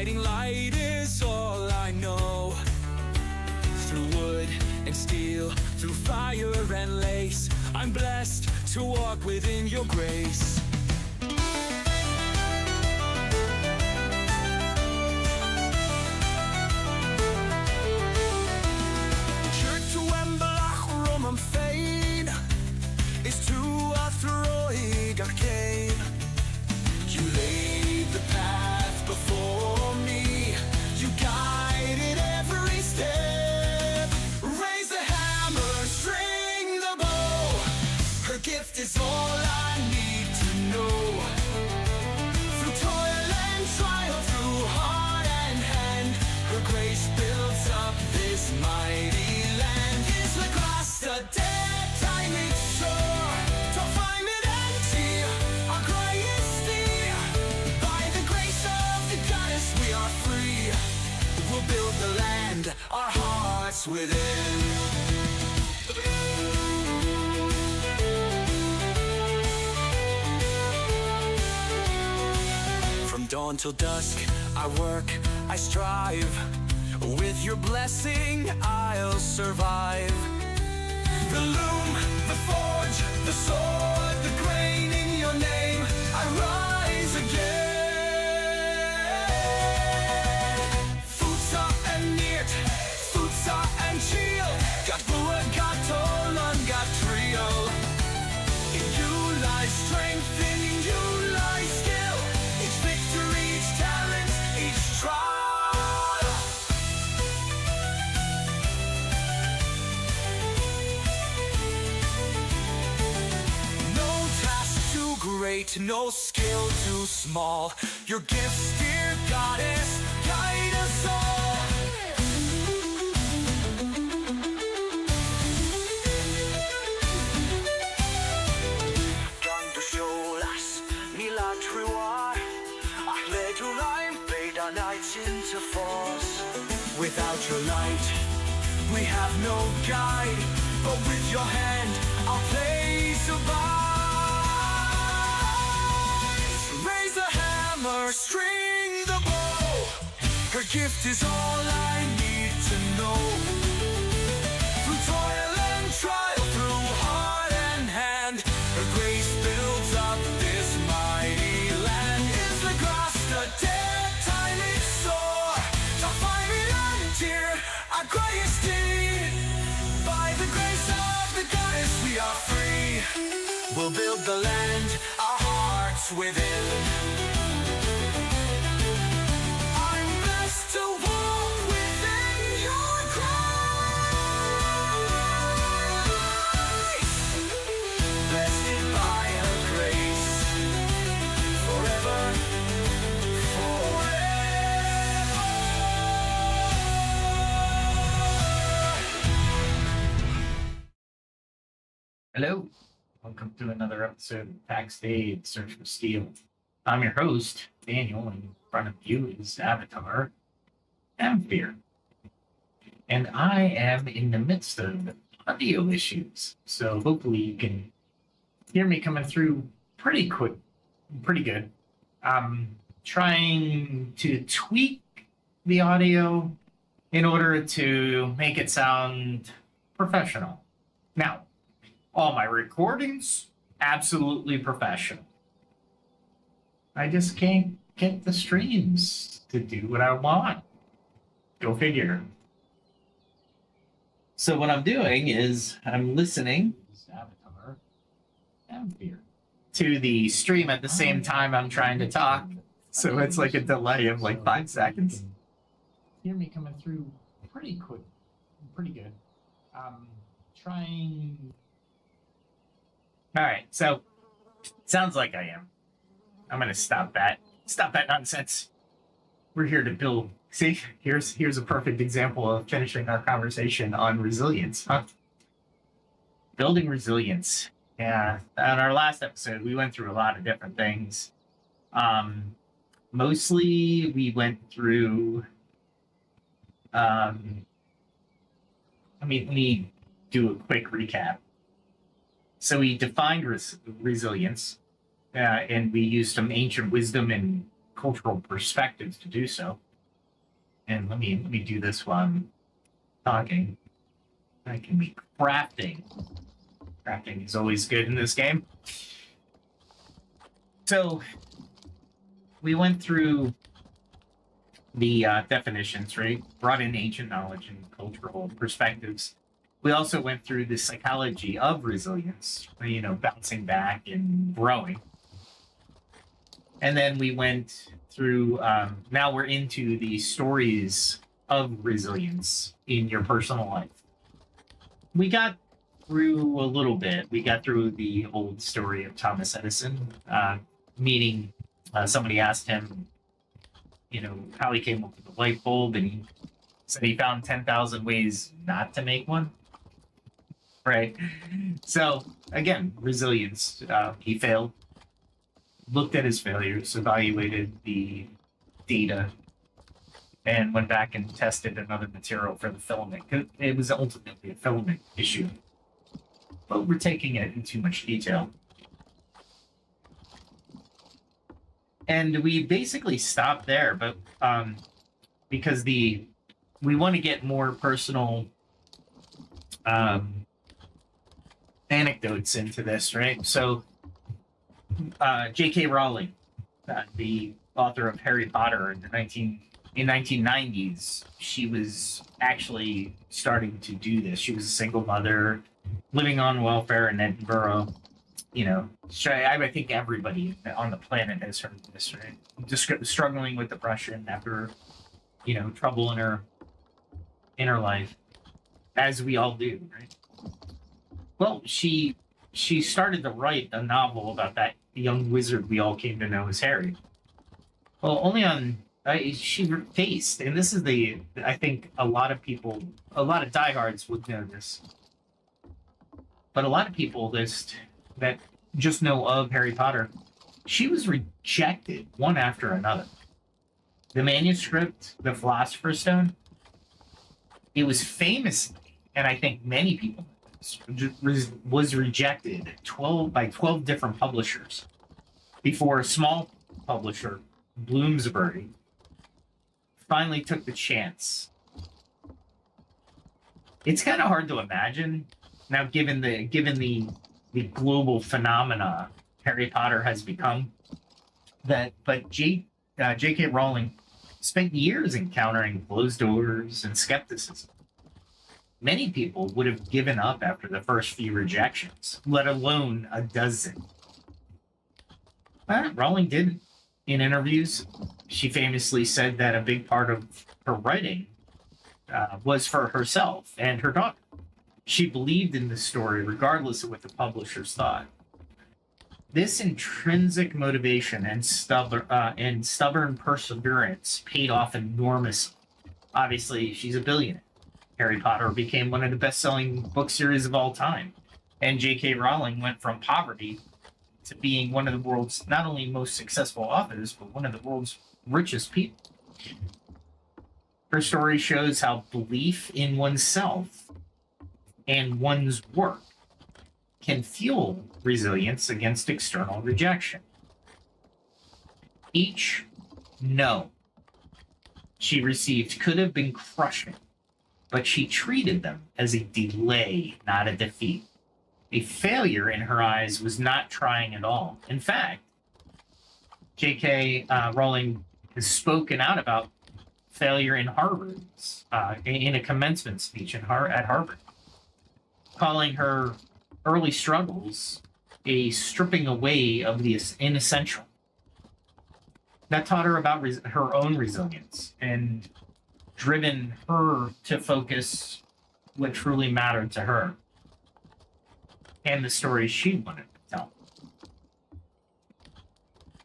Guiding light is all I know. Through wood and steel, through fire and lace, I'm blessed to walk within your grace. Is to a throig arcane. You laid the path before me. You guided every step. Raise the hammer, string the bow. Her gift is all I need to know. Through toil and trial, through heart and hand, her grace builds up this mighty land. Is the grass the dead time it's sure? We'll build the land, our hearts within. From dawn till dusk, I work, I strive. With your blessing, I'll survive. The loom, the forge, the sword, the grain in your name, I rise again. Got Bua, got Tolan, got Trio. In you lies strength, in you lies skill. Each victory, each talent, each trial. No task too great, no skill too small. Your gifts, dear goddess, guide us all. Into force. Without your light, we have no guide. But with your hand, our place abides. Raise the hammer, string the bow. Her gift is all I need to know. Through toil and trial, through heart and hand, her grace builds up this mighty land. Is the grass the dead time it's sore? To find it until our greatest deed. By the grace of the goddess we are free. We'll build the land, our hearts within. I'm blessed to walk within your grace. Blessed by her grace, forever, forever. Hello, welcome to another episode of Backstage Search for Steel. I'm your host, Daniel, and in front of you is Avatar, Ampere. And I am in the midst of audio issues, so hopefully you can hear me coming through pretty good. I'm trying to tweak the audio in order to make it sound professional. Now, all my recordings, absolutely professional. I just can't get the streams to do what I want. Go figure. So what I'm doing is I'm listening Avatar, Ampere, to the stream at the same time I'm trying to talk. So it's like a delay of like 5 seconds. Hear me coming through pretty good. Trying. All right, so sounds like I am. I'm gonna stop that nonsense. We're here to build. See, here's a perfect example of finishing our conversation on resilience, huh? Building resilience. Yeah, on our last episode, we went through a lot of different things. Mostly we went through. Let me do a quick recap. So we defined resilience, and we used some ancient wisdom and cultural perspectives to do so. And let me do this while I'm talking. I can be crafting. Crafting is always good in this game. So we went through the definitions, right? Brought in ancient knowledge and cultural perspectives. We also went through the psychology of resilience, you know, bouncing back and growing. And then we went through, now we're into the stories of resilience in your personal life. We got through a little bit. We got through the old story of Thomas Edison, meaning somebody asked him, you know, how he came up with the light bulb, and he said he found 10,000 ways not to make one. Right. So again, resilience. He failed, looked at his failures, evaluated the data, and went back and tested another material for the filament. It was ultimately a filament issue, but we're taking it in too much detail. And we basically stopped there, but because we want to get more personal anecdotes into this, right? So J.K. Rowling, the author of Harry Potter in the 1990s, she was actually starting to do this. She was a single mother living on welfare in Edinburgh. You know, I think everybody on the planet has heard of this, right? Just struggling with depression after, you know, trouble in her life, as we all do, right? Well, she started to write a novel about that young wizard we all came to know as Harry. Well, only on she faced, and this is I think a lot of diehards would know this, but a lot of people that just know of Harry Potter, she was rejected one after another. The manuscript, The Philosopher's Stone, it was famously, and I think many people was rejected 12 different publishers before a small publisher, Bloomsbury, finally took the chance. It's kind of hard to imagine now, given the global phenomena Harry Potter has become. But J.K. Rowling spent years encountering closed doors and skepticism. Many people would have given up after the first few rejections, let alone a dozen. But Rowling didn't. In interviews, she famously said that a big part of her writing was for herself and her daughter. She believed in the story regardless of what the publishers thought. This intrinsic motivation and stubborn perseverance paid off enormously. Obviously, she's a billionaire. Harry Potter became one of the best-selling book series of all time. And J.K. Rowling went from poverty to being one of the world's not only most successful authors, but one of the world's richest people. Her story shows how belief in oneself and one's work can fuel resilience against external rejection. Each no she received could have been crushing, but she treated them as a delay, not a defeat. A failure in her eyes was not trying at all. In fact, J.K. Rowling has spoken out about failure in Harvard's in a commencement speech at Harvard, calling her early struggles a stripping away of the inessential. That taught her about her own resilience and driven her to focus what truly mattered to her and the stories she wanted to tell.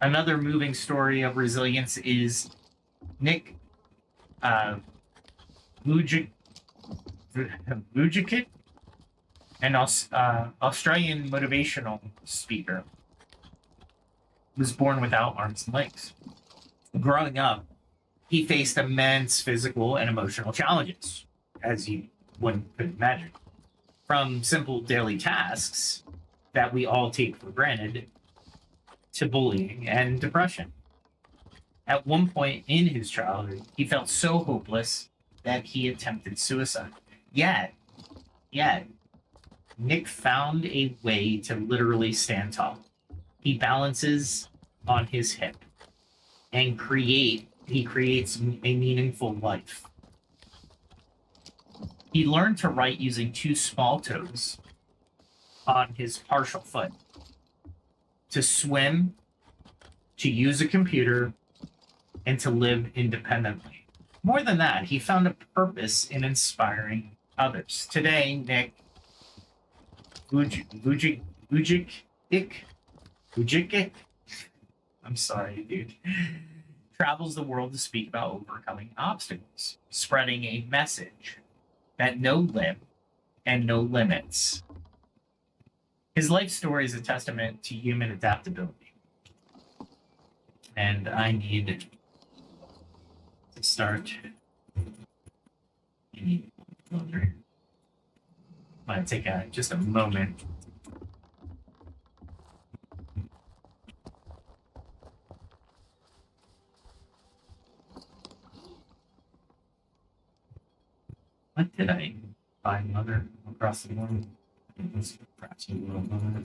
Another moving story of resilience is Nick Vujicic, an Australian motivational speaker, was born without arms and legs. Growing up, he faced immense physical and emotional challenges, as one could imagine, from simple daily tasks that we all take for granted to bullying and depression. At one point in his childhood, he felt so hopeless that he attempted suicide. Yet, Nick found a way to literally stand tall. He balances on his hip and he creates a meaningful life. He learned to write using 2 small toes on his partial foot, to swim, to use a computer, and to live independently. More than that, he found a purpose in inspiring others. Today, Nick Vujicic, I'm sorry, dude, travels the world to speak about overcoming obstacles, spreading a message that no limb and no limits. His life story is a testament to human adaptability. And I need to start. Might take just a moment. What did I find, Mother, across the world? Perhaps a little Mother.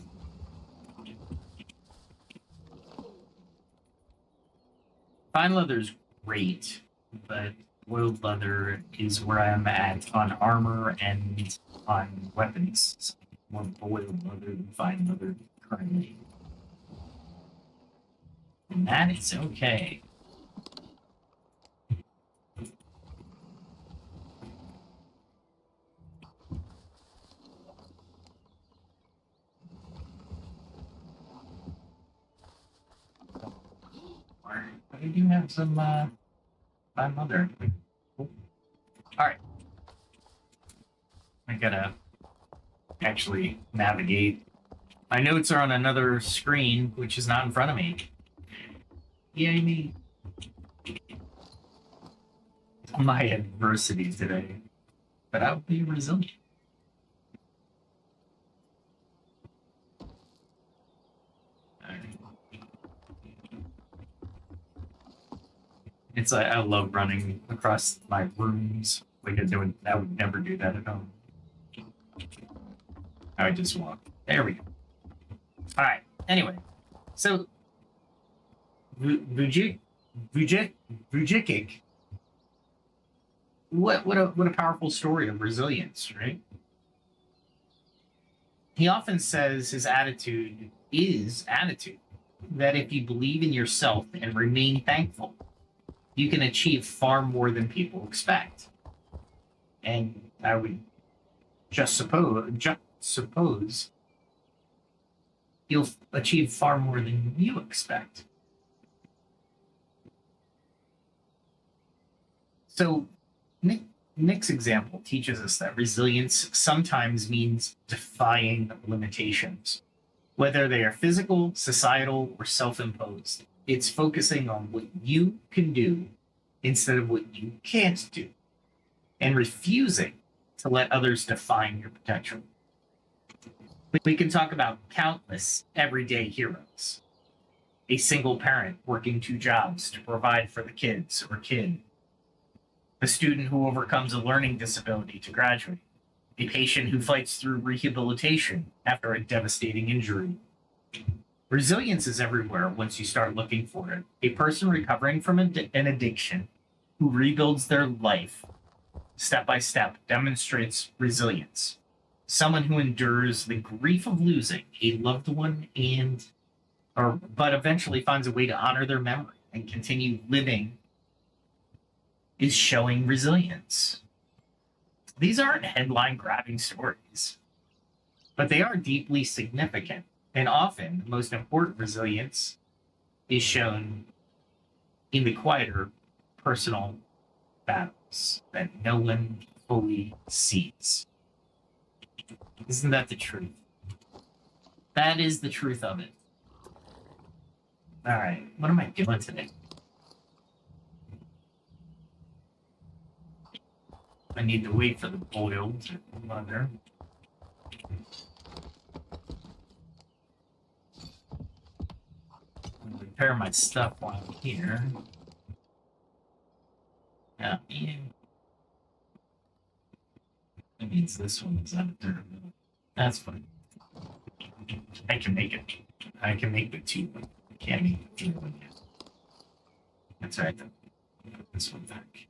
Fine leather's great, but oiled leather is where I'm at on armor and on weapons. So more boiled leather than fine leather currently. And that is okay. I do have some fine leather. Cool. Alright. I gotta actually navigate. My notes are on another screen, which is not in front of me. Yay me. My adversity today. But I'll be resilient. It's like I love running across my rooms. Like I would never do that at home. I would just walk. There we go. All right. Anyway, so Vujicic. What a powerful story of resilience, right? He often says his attitude is attitude. That if you believe in yourself and remain thankful, you can achieve far more than people expect. And I would just suppose you'll achieve far more than you expect. So Nick's example teaches us that resilience sometimes means defying limitations, whether they are physical, societal, or self-imposed. It's focusing on what you can do instead of what you can't do, and refusing to let others define your potential. We can talk about countless everyday heroes. A single parent working 2 jobs to provide for the kids or kid. A student who overcomes a learning disability to graduate. A patient who fights through rehabilitation after a devastating injury. Resilience is everywhere once you start looking for it. A person recovering from an addiction who rebuilds their life step by step demonstrates resilience. Someone who endures the grief of losing a loved one but eventually finds a way to honor their memory and continue living is showing resilience. These aren't headline-grabbing stories, but they are deeply significant. And often, the most important resilience is shown in the quieter personal battles that no one fully sees. Isn't that the truth? That is the truth of it. All right, what am I doing today? I need to wait for the boiled leather. Repair my stuff while I'm here. Yeah. That means this one is out of there. That's fine. I can make it. I can make the 2 one. I can't make the 3 one yet. That's right. Then put this one back.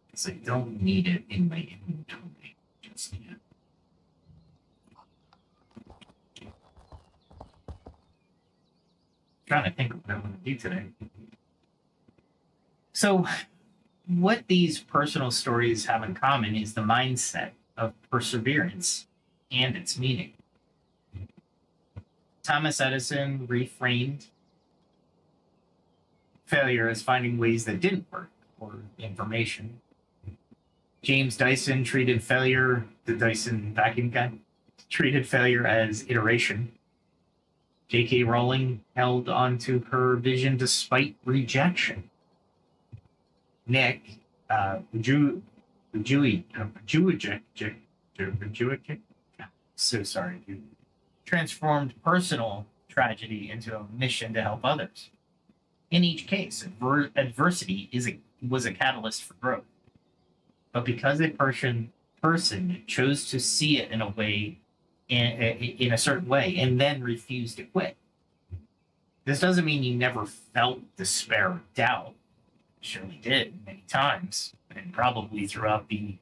Because I don't need it in my inventory just yet. Trying to think of what I want to do today. So, what these personal stories have in common is the mindset of perseverance and its meaning. Thomas Edison reframed failure as finding ways that didn't work or information. James Dyson treated failure, the Dyson vacuum guy, treated failure as iteration. J.K. Rowling held on to her vision despite rejection. Nick, Vujicic, so sorry, dude, transformed personal tragedy into a mission to help others. In each case, adversity was a catalyst for growth. But because a person chose to see it in a way, in a certain way, and then refused to quit, this doesn't mean you never felt despair or doubt. Surely did many times, and probably throughout the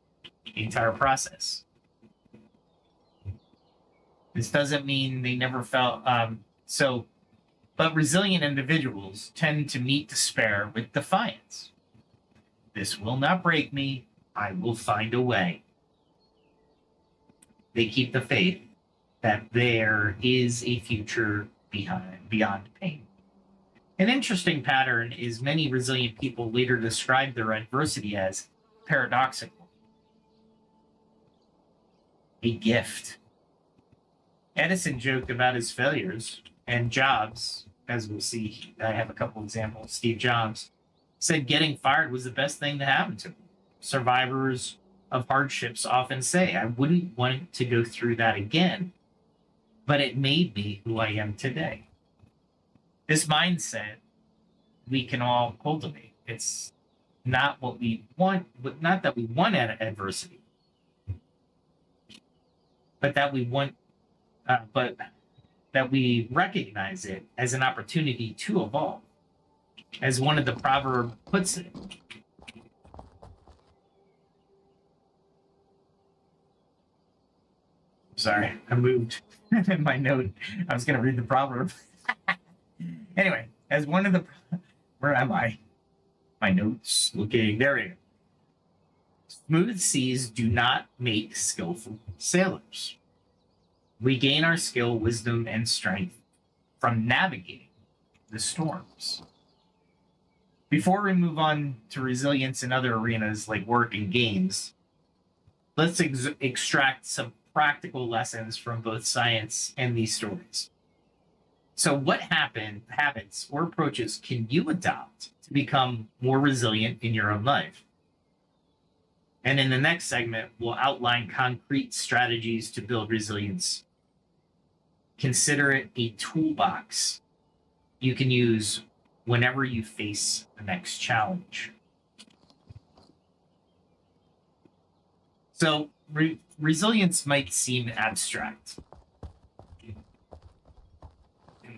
entire process. This doesn't mean they never felt but resilient individuals tend to meet despair with defiance. This will not break me. I will find a way. They keep the faith that there is a future beyond pain. An interesting pattern is many resilient people later describe their adversity as paradoxical, a gift. Edison joked about his failures, and Jobs, as we'll see, I have a couple examples. Steve Jobs said getting fired was the best thing to happen to him. Survivors of hardships often say, I wouldn't want to go through that again, but it made me who I am today. This mindset we can all cultivate. It's not what we want, not that we want adversity, but that we want, but that we recognize it as an opportunity to evolve. As one of the proverb puts it, sorry, I moved my note. I was going to read the proverb. Anyway, as one of the, where am I? My notes looking, there we go. Smooth seas do not make skillful sailors. We gain our skill, wisdom, and strength from navigating the storms. Before we move on to resilience in other arenas like work and games, let's extract some practical lessons from both science and these stories. So what habits or approaches can you adopt to become more resilient in your own life? And in the next segment, we'll outline concrete strategies to build resilience. Consider it a toolbox you can use whenever you face the next challenge. So resilience might seem abstract.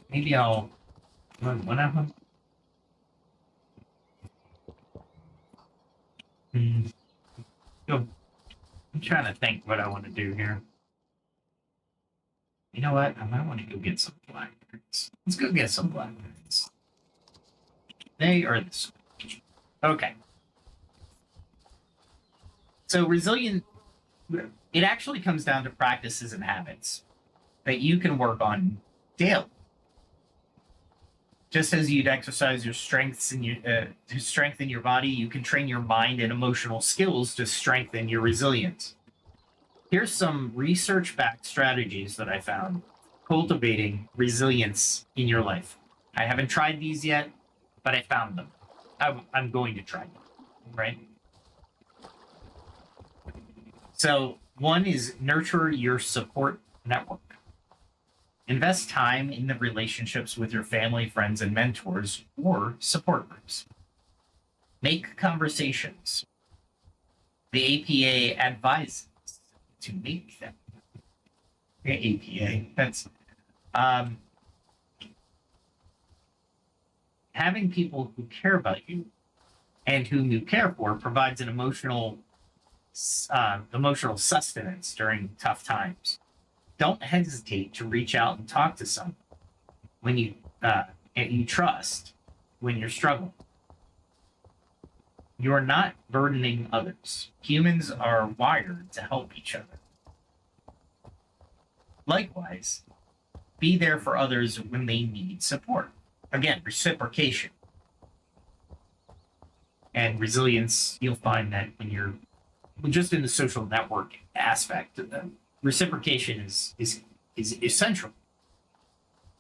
Maybe I'll run one of them. I'm trying to think what I want to do here. You know what? I might want to go get some blackberries. Let's go get some blackberries. They are this. Okay. So resilient, it actually comes down to practices and habits that you can work on daily. Just as you'd exercise your strengths in to strengthen your body, you can train your mind and emotional skills to strengthen your resilience. Here's some research-backed strategies that I found cultivating resilience in your life. I haven't tried these yet, but I found them. I'm going to try them, right? So one is nurture your support network. Invest time in the relationships with your family, friends, and mentors or support groups. Make conversations. The APA advises to make them. The APA. That's having people who care about you and whom you care for provides an emotional sustenance during tough times. Don't hesitate to reach out and talk to someone when you trust when you're struggling. You are not burdening others. Humans are wired to help each other. Likewise, be there for others when they need support. Again, reciprocation. And resilience, you'll find that when you're just in the social network aspect, reciprocation is essential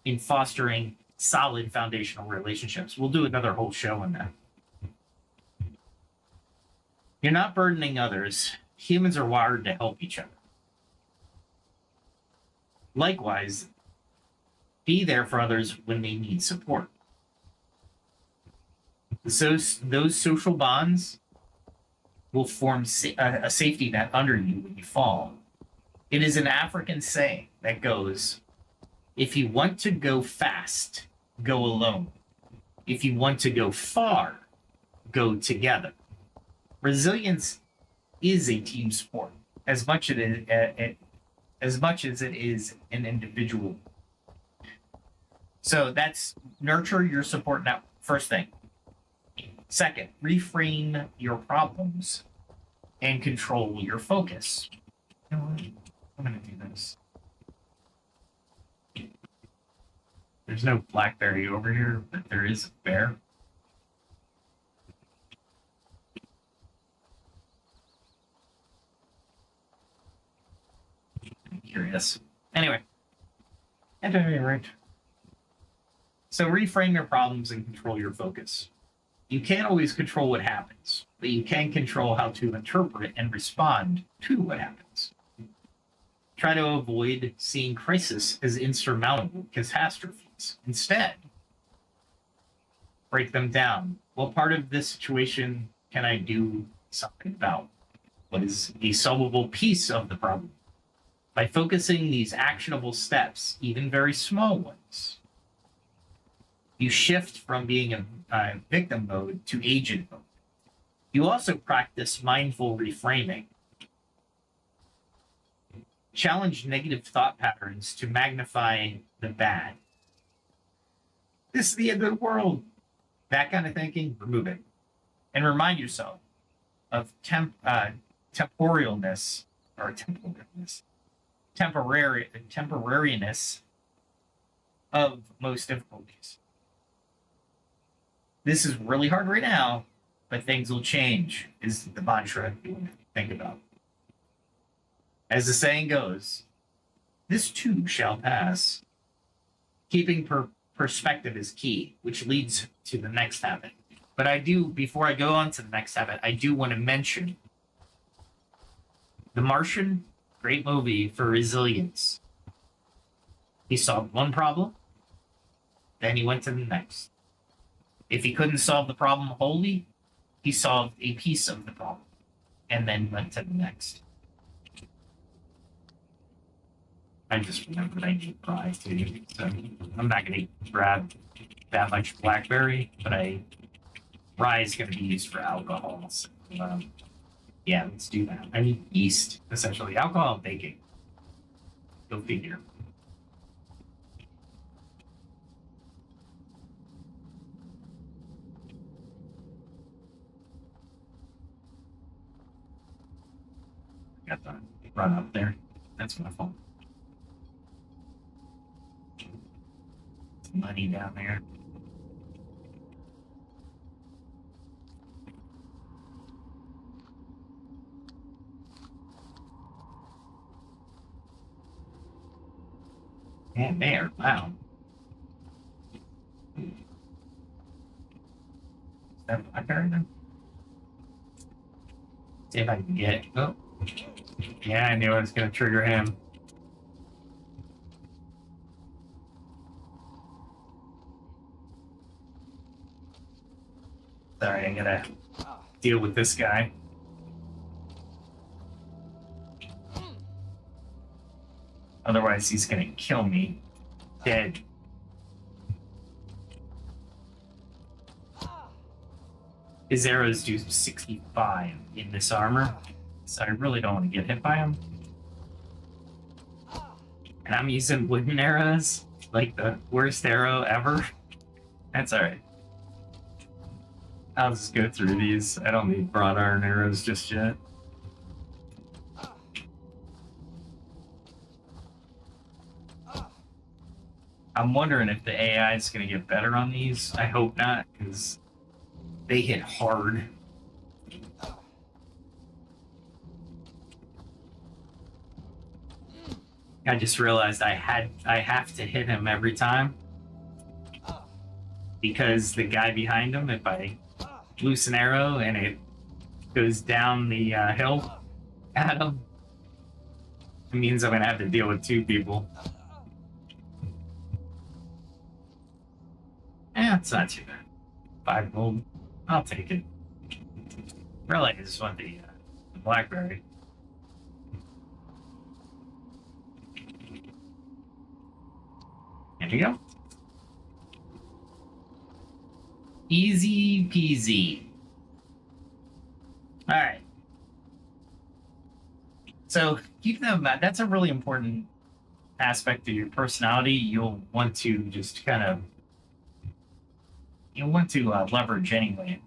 in fostering solid foundational relationships. We'll do another whole show on that. You're not burdening others. Humans are wired to help each other. Likewise, be there for others when they need support. So those social bonds will form a safety net under you when you fall. It is an African saying that goes, if you want to go fast, go alone. If you want to go far, go together. Resilience is a team sport as much as it is an individual. So that's nurture your support network. First thing. Second, reframe your problems and control your focus. You know what? I'm going to do this. There's no blackberry over here, but there is a bear. I'm curious. Anyway. At any rate. So reframe your problems and control your focus. You can't always control what happens, but you can control how to interpret and respond to what happens. Try to avoid seeing crisis as insurmountable catastrophes. Instead, break them down. What part of this situation can I do something about? What is a solvable piece of the problem? By focusing these actionable steps, even very small ones, you shift from being a victim mode to agent mode. You also practice mindful reframing. Challenge negative thought patterns to magnify the bad. This is the end of the world. That kind of thinking, remove it. And remind yourself of temporariness of most difficulties. This is really hard right now, but things will change, is the mantra you think about. As the saying goes, this too shall pass. Keeping perspective is key, which leads to the next habit. But before I go on to the next habit, I do want to mention The Martian, great movie for resilience. He solved one problem, then he went to the next. If he couldn't solve the problem wholly, he solved a piece of the problem and then went to the next. I just remembered I need rye too, so I'm not going to grab that much blackberry, but rye is going to be used for alcohol. So, yeah, let's do that. I need yeast, essentially. Alcohol and baking. Go figure. Got the run up there. That's my fault. It's muddy down there. And there, wow. Is that blackberry then? See if I can get it. Oh. Yeah, I knew I was going to trigger him. Sorry, I gotta deal with this guy. Otherwise, he's gonna kill me. Dead. His arrows do 65 in this armor, so I really don't want to get hit by him. And I'm using wooden arrows, like the worst arrow ever. That's alright. I'll just go through these. I don't need broad iron arrows just yet. I'm wondering if the AI is going to get better on these. I hope not, because they hit hard. I just realized I have to hit him every time, because the guy behind him, if I loose an arrow and it goes down the hill at him, it means I'm gonna have to deal with two people. It's not too bad. 5 gold, I'll take it. Really, I just want the blackberry. There we go. Easy peasy. All right. So keep them. That's a really important aspect of your personality. You'll want to just kind of. You'll want to leverage anyway.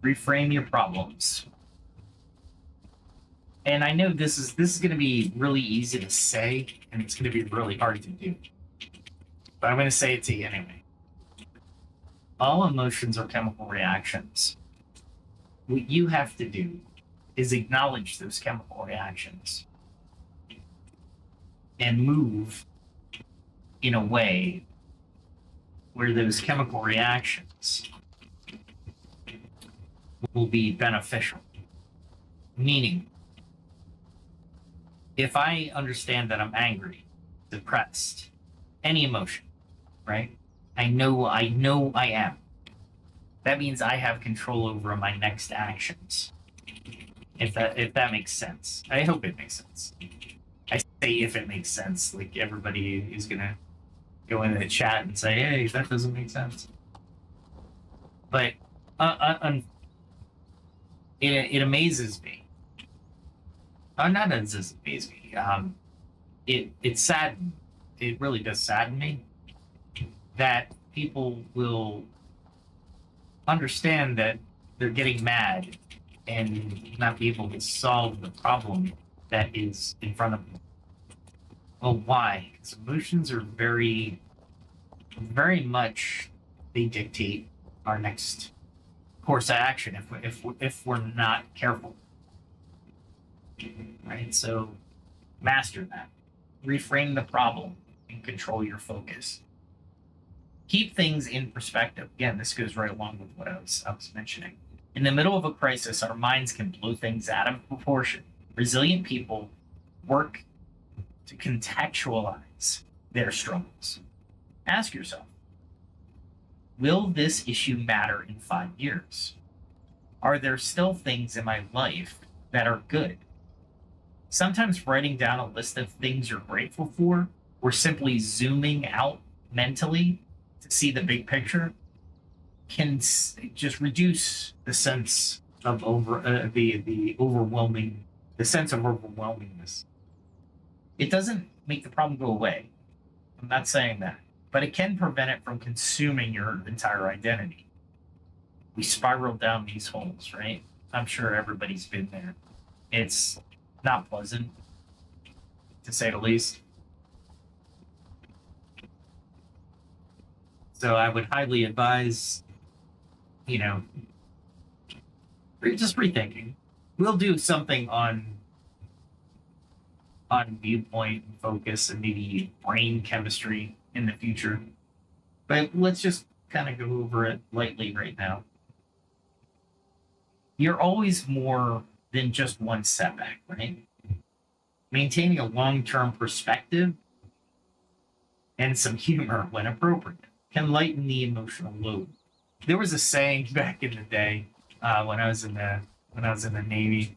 Reframe your problems. And I know this is going to be really easy to say, and it's going to be really hard to do. But I'm going to say it to you anyway. All emotions are chemical reactions. What you have to do is acknowledge those chemical reactions and move in a way where those chemical reactions will be beneficial. Meaning, if I understand that I'm angry, depressed, any emotion, right? I know I am. That means I have control over my next actions. If that makes sense. I hope it makes sense. I say if it makes sense, like everybody is gonna go into the chat and say, hey, that doesn't make sense. But it amazes me. Not as it amazes me. It saddens. It really does sadden me that people will understand that they're getting mad and not be able to solve the problem that is in front of them. Well, why? Because emotions are very much, they dictate our next course of action if we're not careful. Right? So master that. Reframe the problem and control your focus. Keep things in perspective. Again, this goes right along with what I was mentioning. In the middle of a crisis, our minds can blow things out of proportion. Resilient people work to contextualize their struggles. Ask yourself, will this issue matter in 5 years? Are there still things in my life that are good? Sometimes writing down a list of things you're grateful for, or simply zooming out mentally to see the big picture, can just reduce the sense of the sense of overwhelmingness. It doesn't make the problem go away. I'm not saying that, but it can prevent it from consuming your entire identity. We spiral down these holes, right? I'm sure everybody's been there. It's not pleasant, to say the least. So I would highly advise, just rethinking. We'll do something on viewpoint and focus and maybe brain chemistry in the future. But let's just kind of go over it lightly right now. You're always more than just one setback, right? Maintaining a long-term perspective and some humor when appropriate. can lighten the emotional load. There was a saying back in the day when I was in the Navy.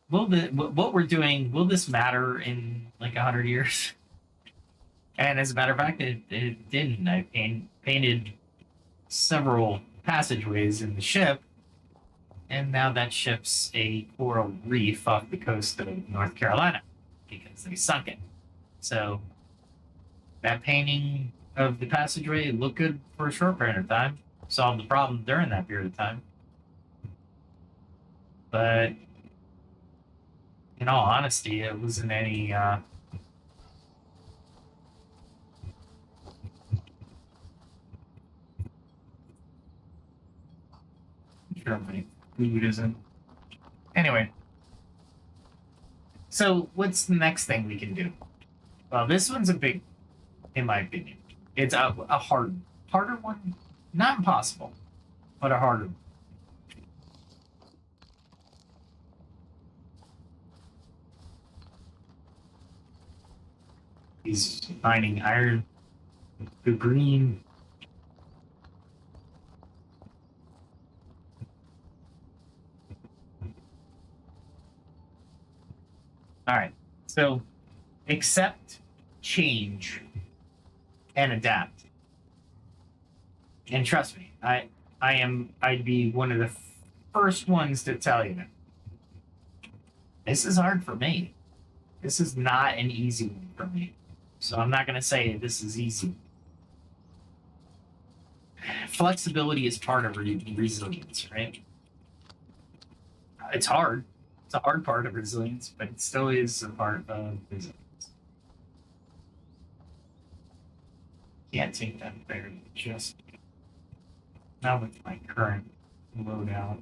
What we're doing, will this matter in like 100 years? And as a matter of fact, it didn't. I painted several passageways in the ship, and now that ship's a coral reef off the coast of North Carolina because they sunk it. So that painting of the passageway looked good for a short period of time, solved the problem during that period of time. But in all honesty, it wasn't any sure my food isn't. Anyway, so what's the next thing we can do? Well, this one's a big, in my opinion. It's a harder one, not impossible, but a harder one. He's finding iron, the green. All right, so accept, change, and adapt. And trust me, I'd be one of the first ones to tell you this is hard for me. This is not an easy one for me. So I'm not going to say this is easy. Flexibility is part of resilience, right? It's hard. It's a hard part of resilience, but it still is a part of resilience. Can't take that very just not with my current loadout.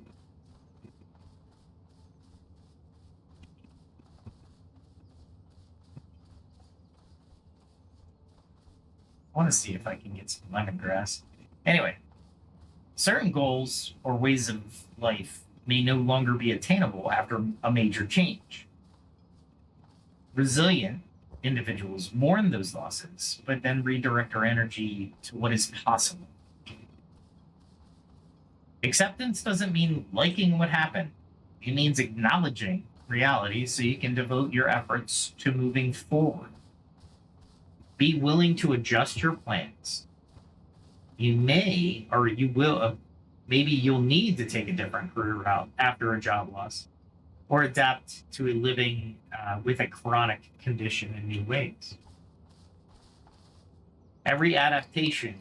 I want to see if I can get some lemongrass. Anyway, certain goals or ways of life may no longer be attainable after a major change. Resilient individuals mourn those losses, but then redirect our energy to what is possible. Acceptance doesn't mean liking what happened. It means acknowledging reality so you can devote your efforts to moving forward. Be willing to adjust your plans. You may, or you will, maybe you'll need to take a different career route after a job loss, or adapt to a living with a chronic condition in new ways. Every adaptation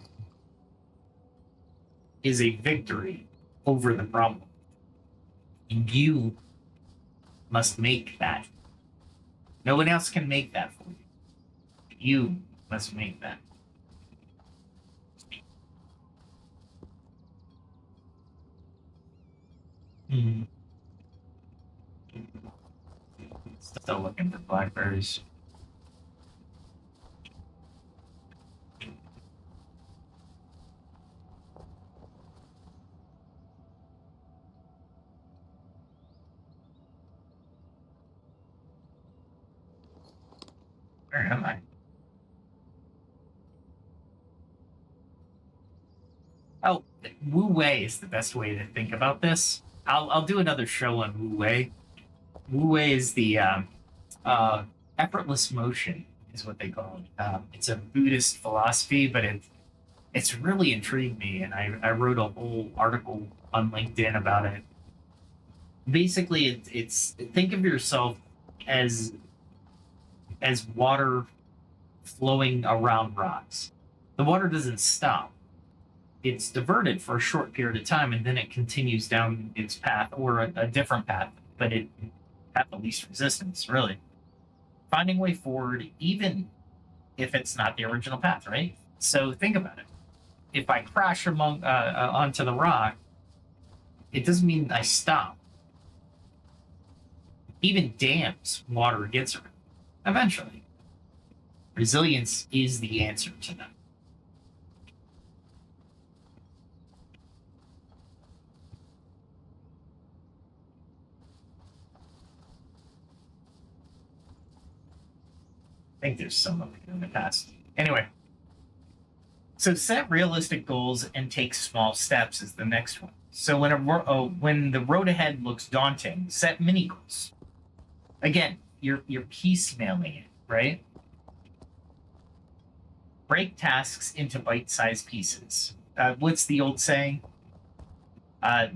is a victory over the problem. And you must make that. No one else can make that for you. You must make that. Mm-hmm. Still looking for blackberries. Where am I? Oh, Wu Wei is the best way to think about this. I'll do another show on Wu Wei. Wu Wei is the effortless motion, is what they call it. It's a Buddhist philosophy, but it's really intrigued me, and I wrote a whole article on LinkedIn about it. Basically, it's think of yourself as water flowing around rocks. The water doesn't stop. It's diverted for a short period of time, and then it continues down its path, or a different path, but it path of least resistance, really. Finding a way forward, even if it's not the original path, right? So think about it. If I crash onto the rock, it doesn't mean I stop. Even dams, water gets around. Eventually. Resilience is the answer to that. I think there's some of it in the past. Anyway, So set realistic goals and take small steps is the next one. So when the road ahead looks daunting, set mini goals. Again, you're piecemealing it, right? Break tasks into bite-sized pieces. What's the old saying? How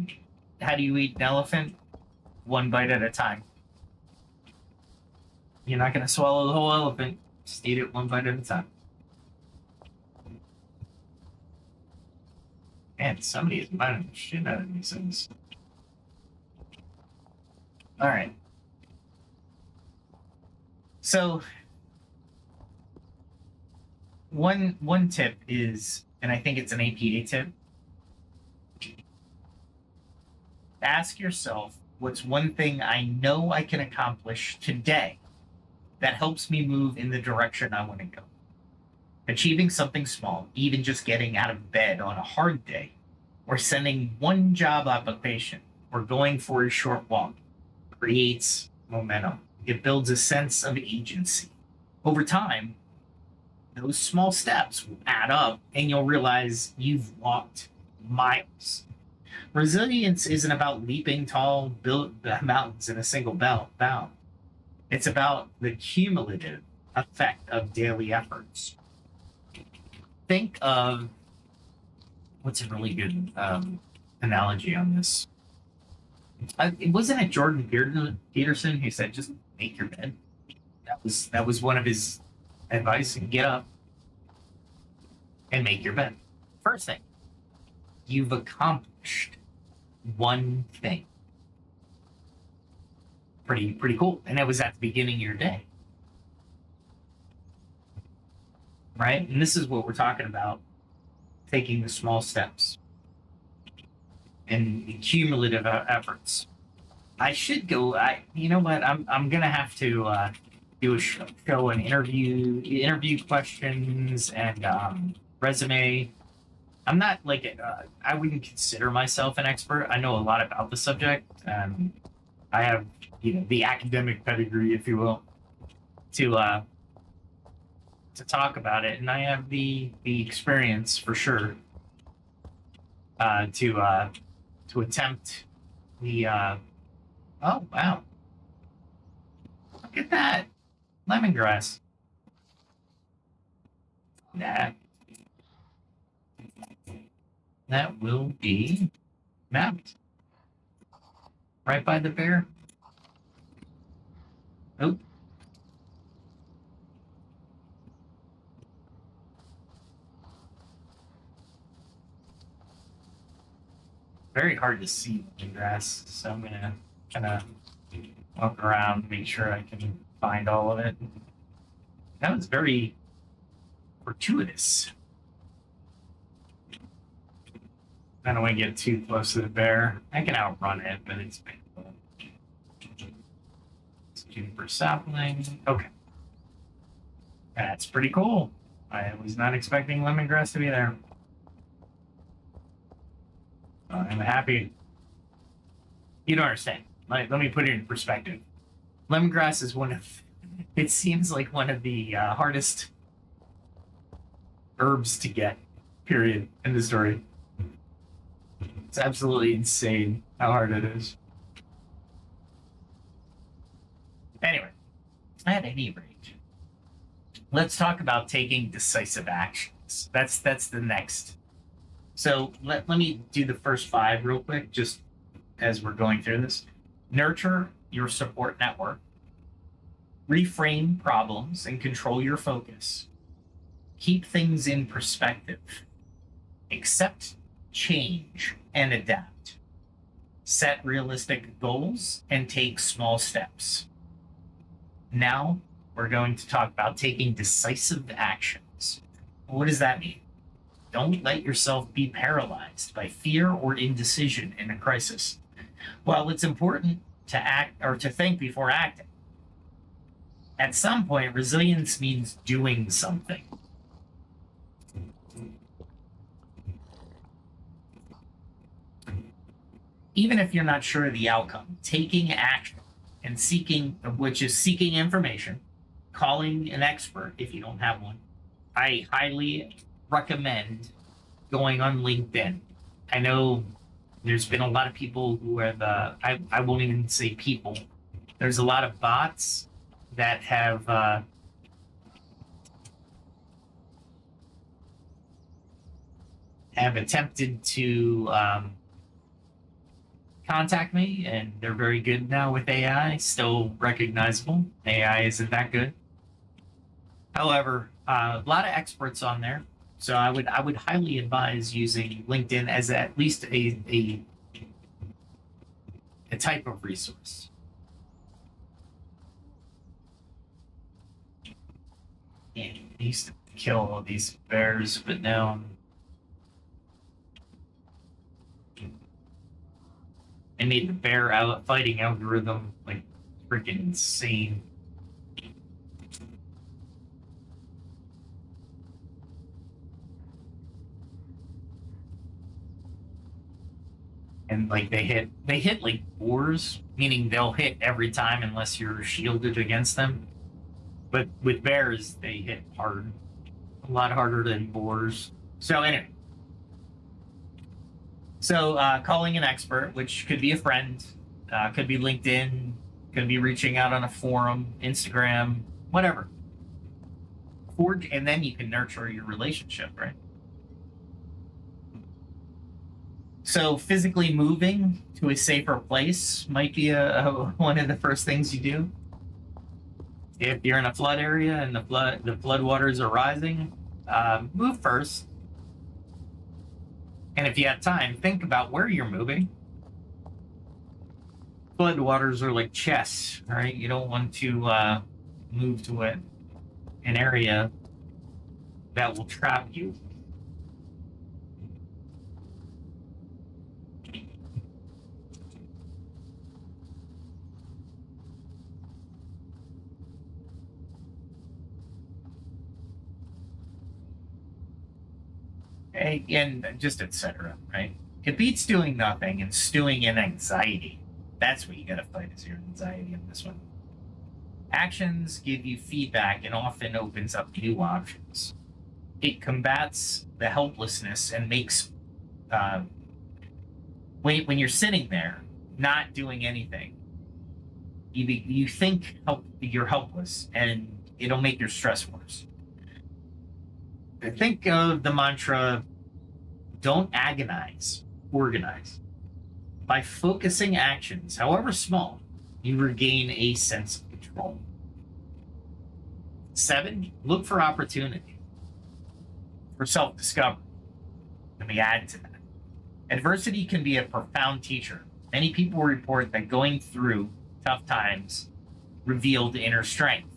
do you eat an elephant? One bite at a time. You're not going to swallow the whole elephant. Just eat it one bite at a time. Man, somebody is biting the shit out of these things. All right. So one tip is, and I think it's an APA tip, ask yourself, what's one thing I know I can accomplish today that helps me move in the direction I want to go? Achieving something small, even just getting out of bed on a hard day, or sending one job application, or going for a short walk, creates momentum. It builds a sense of agency. Over time, those small steps will add up, and you'll realize you've walked miles. Resilience isn't about leaping tall mountains in a single bound. It's about the cumulative effect of daily efforts. Think of what's a really good analogy on this. Wasn't it Jordan Peterson who said, "Just make your bed"? That was one of his advice. Get up and make your bed. First thing, you've accomplished one thing. Pretty cool, and it was at the beginning of your day. Right? And this is what we're talking about, taking the small steps and the cumulative efforts. I should go, you know what, I'm going to have to do a show and interview questions and resume. I'm not like, I wouldn't consider myself an expert. I know a lot about the subject. I have, the academic pedigree, if you will, to talk about it, and I have the experience for sure to attempt the oh wow, look at that lemongrass. That will be mapped right by the bear. Oh. Very hard to see the grass, so I'm gonna kind of walk around, make sure I can find all of it. That was very fortuitous. I don't want to get too close to the bear. I can outrun it, but it's painful. It's juniper sapling. Okay. That's pretty cool. I was not expecting lemongrass to be there. I'm happy. You don't understand. Let me put it in perspective. Lemongrass is it seems like one of the hardest herbs to get, period, in the story. It's absolutely insane how hard it is. Anyway, at any rate, let's talk about taking decisive actions. That's the next. So let me do the first 5 real quick, just as we're going through this. Nurture your support network. Reframe problems and control your focus. Keep things in perspective. Accept change and adapt. Set realistic goals and take small steps. Now we're going to talk about taking decisive actions. What does that mean? Don't let yourself be paralyzed by fear or indecision in a crisis. While it's important to act or to think before acting, at some point, resilience means doing something. Even if you're not sure of the outcome, taking action and seeking information, calling an expert if you don't have one. I highly recommend going on LinkedIn. I know there's been a lot of people who have, I won't even say people, there's a lot of bots that have attempted to contact me, and they're very good now with AI, still recognizable. AI isn't that good. However, a lot of experts on there. So I would highly advise using LinkedIn as at least a type of resource. And I used to kill all these bears, but now I made the bear fighting algorithm like freaking insane. And like they hit like boars, meaning they'll hit every time unless you're shielded against them. But with bears, they hit hard, a lot harder than boars. So anyway, so calling an expert, which could be a friend, could be LinkedIn, could be reaching out on a forum, Instagram, whatever. Forge, and then you can nurture your relationship, right? So physically moving to a safer place might be one of the first things you do. If you're in a flood area and the flood waters are rising, move first. And if you have time, think about where you're moving. Flood waters are like chess, right? You don't want to move to an area that will trap you. And just etc. Right? It beats doing nothing and stewing in anxiety. That's what you gotta fight, is your anxiety in this one. Actions give you feedback and often opens up new options. It combats the helplessness and makes when you're sitting there not doing anything, you think you're helpless, and it'll make your stress worse. Think of the mantra, don't agonize, organize. By focusing actions, however small, you regain a sense of control. 7, look for opportunity for self-discovery. Let me add to that. Adversity can be a profound teacher. Many people report that going through tough times revealed inner strength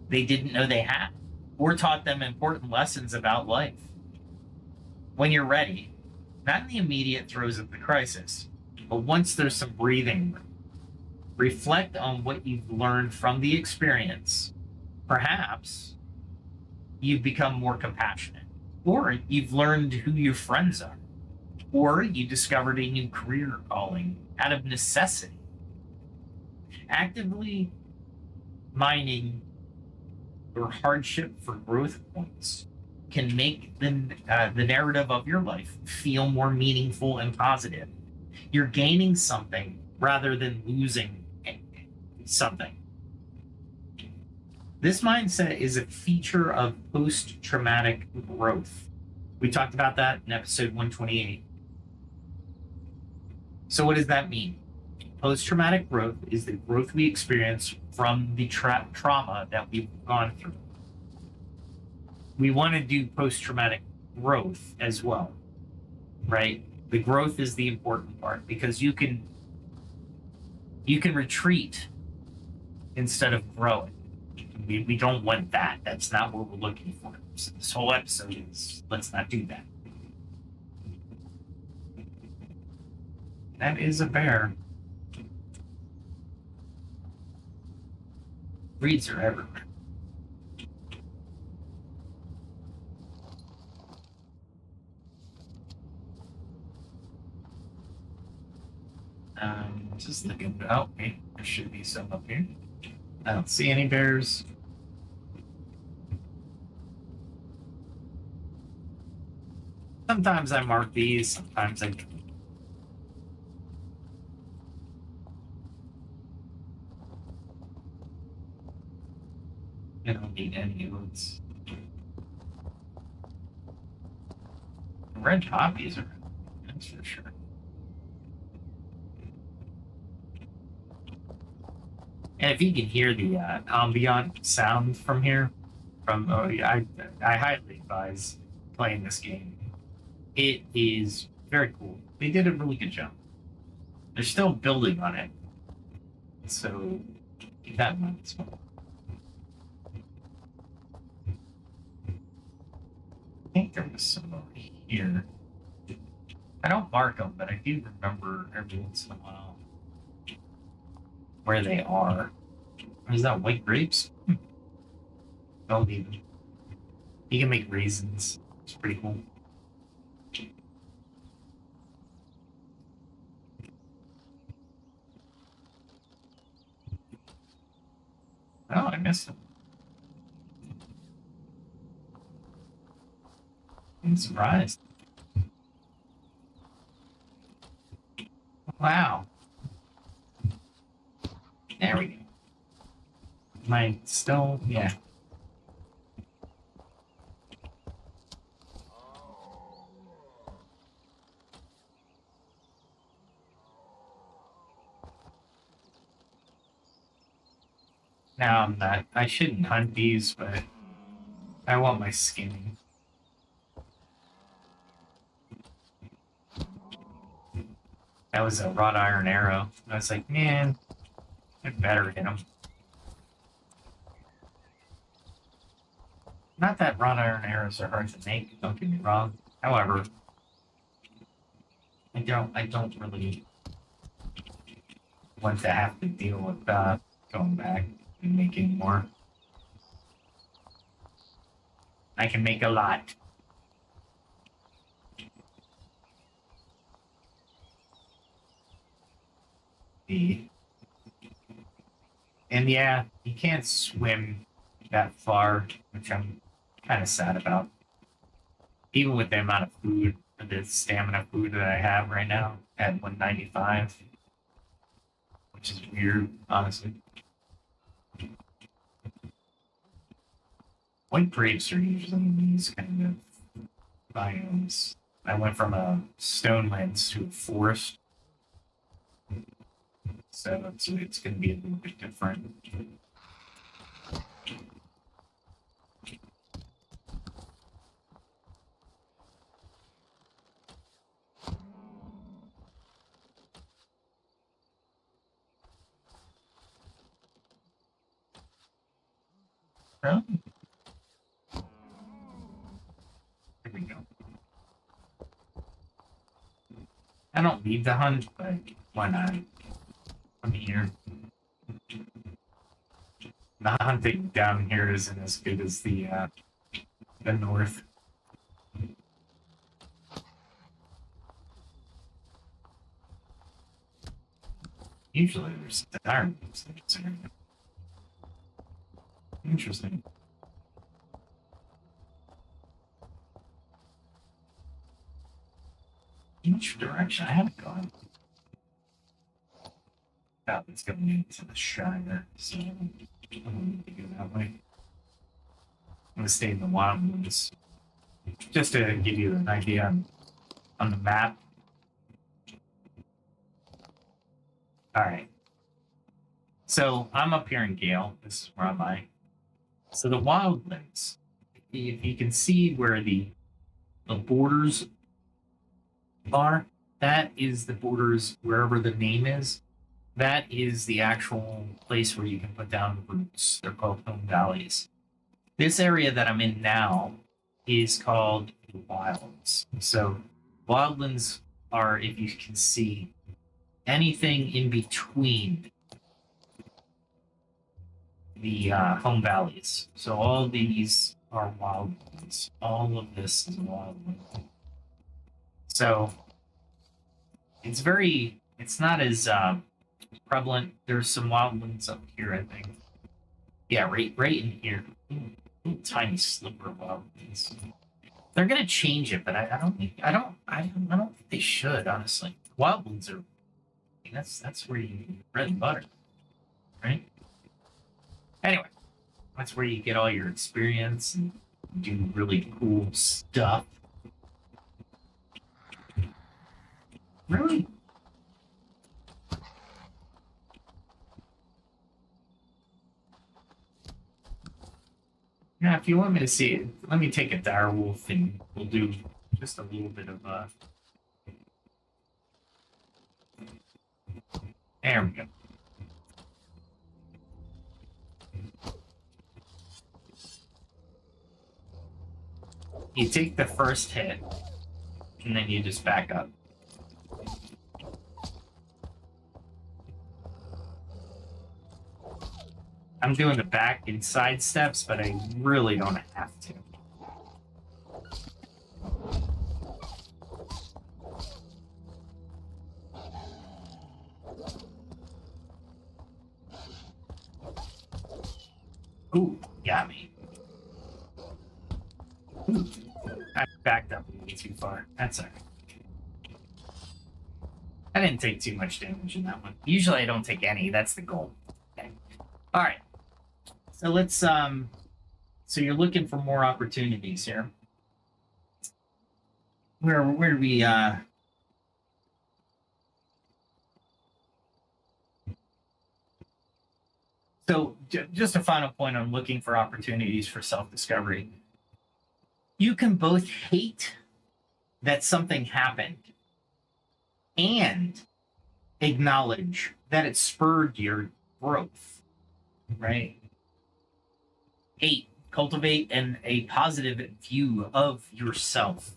they didn't know they had, or taught them important lessons about life. When you're ready, not in the immediate throes of the crisis, but once there's some breathing room, reflect on what you've learned from the experience. Perhaps you've become more compassionate, or you've learned who your friends are, or you discovered a new career calling out of necessity. Actively mining your hardship for growth points can make the narrative of your life feel more meaningful and positive. You're gaining something rather than losing something. This mindset is a feature of post-traumatic growth. We talked about that in episode 128. So what does that mean? Post-traumatic growth is the growth we experience from the trauma that we've gone through. We want to do post-traumatic growth as well, right? The growth is the important part, because you can retreat instead of growing. We don't want that. That's not what we're looking for. So this whole episode is, let's not do that. That is a bear. Breeds are everywhere. Just looking. Oh, wait, there should be some up here. I don't see any bears. Sometimes I mark these, sometimes I don't. I don't need any of those. Red poppies are, that's for sure. And if you can hear the ambient sound from here, I highly advise playing this game. It is very cool. They did a really good job. They're still building on it, so keep that in mind as well. I think there was some over here. I don't mark them, but I do remember every once in a while where they are. Or is that white grapes? Don't need them. You can make raisins. It's pretty cool. Oh, I missed them. I'm surprised. Wow. There we go. My still, yeah. Now I'm not, I shouldn't hunt these, but I want my skinning. That was a wrought iron arrow. I was like, man, I'd better hit him. Not that wrought iron arrows are hard to make, don't get me wrong. However, I don't really want to have to deal with going back and making more. I can make a lot. And yeah, you can't swim that far, which I'm kind of sad about. Even with the amount of food, the stamina food that I have right now at 195, which is weird, honestly. White grapes are usually in these kind of biomes. I went from a stone lands to a forest. So it's going to be a little bit different. Really? There we go. I don't need to hunt, but why not? I'm here. The hunting down here isn't as good as the north. Usually there's iron things in here. Interesting. Which direction I haven't gone? Oh, it's going into the Shire, so I don't need to go that way. I'm gonna stay in the wildlands. Just to give you an idea on the map. Alright. So I'm up here in Gale. This is where I'm at. So the wildlands, if you can see where the borders are, that is the borders wherever the name is. That is the actual place where you can put down roots. They're called home valleys. This area that I'm in now is called the Wilds. So wildlands are, if you can see, anything in between the home valleys. So all these are wildlands. All of this is wildland. So it's not as prevalent. There's some wildlands up here, I think. Yeah, right in here. Little tiny sliver of wildlands. They're gonna change it, but I don't think they should, honestly. Wildlands are, I mean, that's where you bread and butter, right? Anyway, that's where you get all your experience and do really cool stuff. Really? Yeah, if you want me to see it, let me take a direwolf and we'll do just a little bit of there we go. You take the first hit, and then you just back up. I'm doing the back and side steps, but I really don't have to. Ooh, got me. Ooh, I backed up a little too far. That's all right. I didn't take too much damage in that one. Usually I don't take any. That's the goal. Okay. All right. So let's so you're looking for more opportunities here. Where do we so just a final point on looking for opportunities for self-discovery. You can both hate that something happened and acknowledge that it spurred your growth, right? 8, cultivate a positive view of yourself.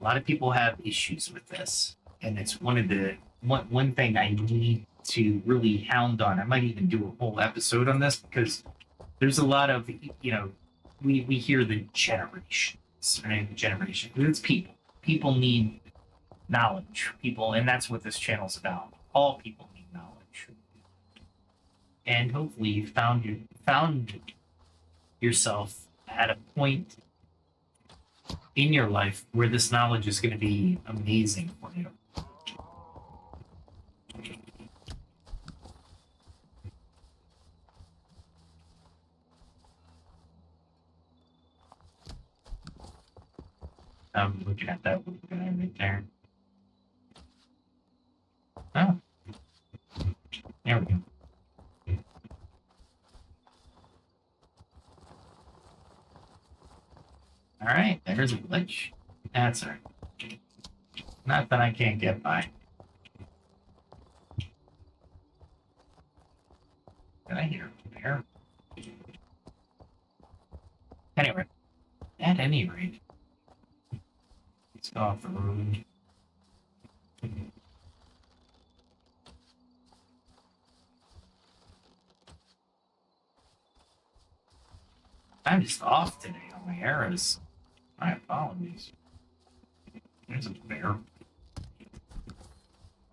A lot of people have issues with this, and it's one thing I need to really hound on. I might even do a whole episode on this because there's a lot of, we hear the generations, right? Generation. It's people. People need knowledge. People, and that's what this channel's about. All people need knowledge. And hopefully you found yourself at a point in your life where this knowledge is going to be amazing for you. I'm looking at that little guy right there. Oh. There we go. All right, there's a glitch. That's all right. Not that I can't get by. Did I hear a bear? Anyway, at any rate, let's go off the road. I'm just off today on my arrows. My apologies. There's a bear.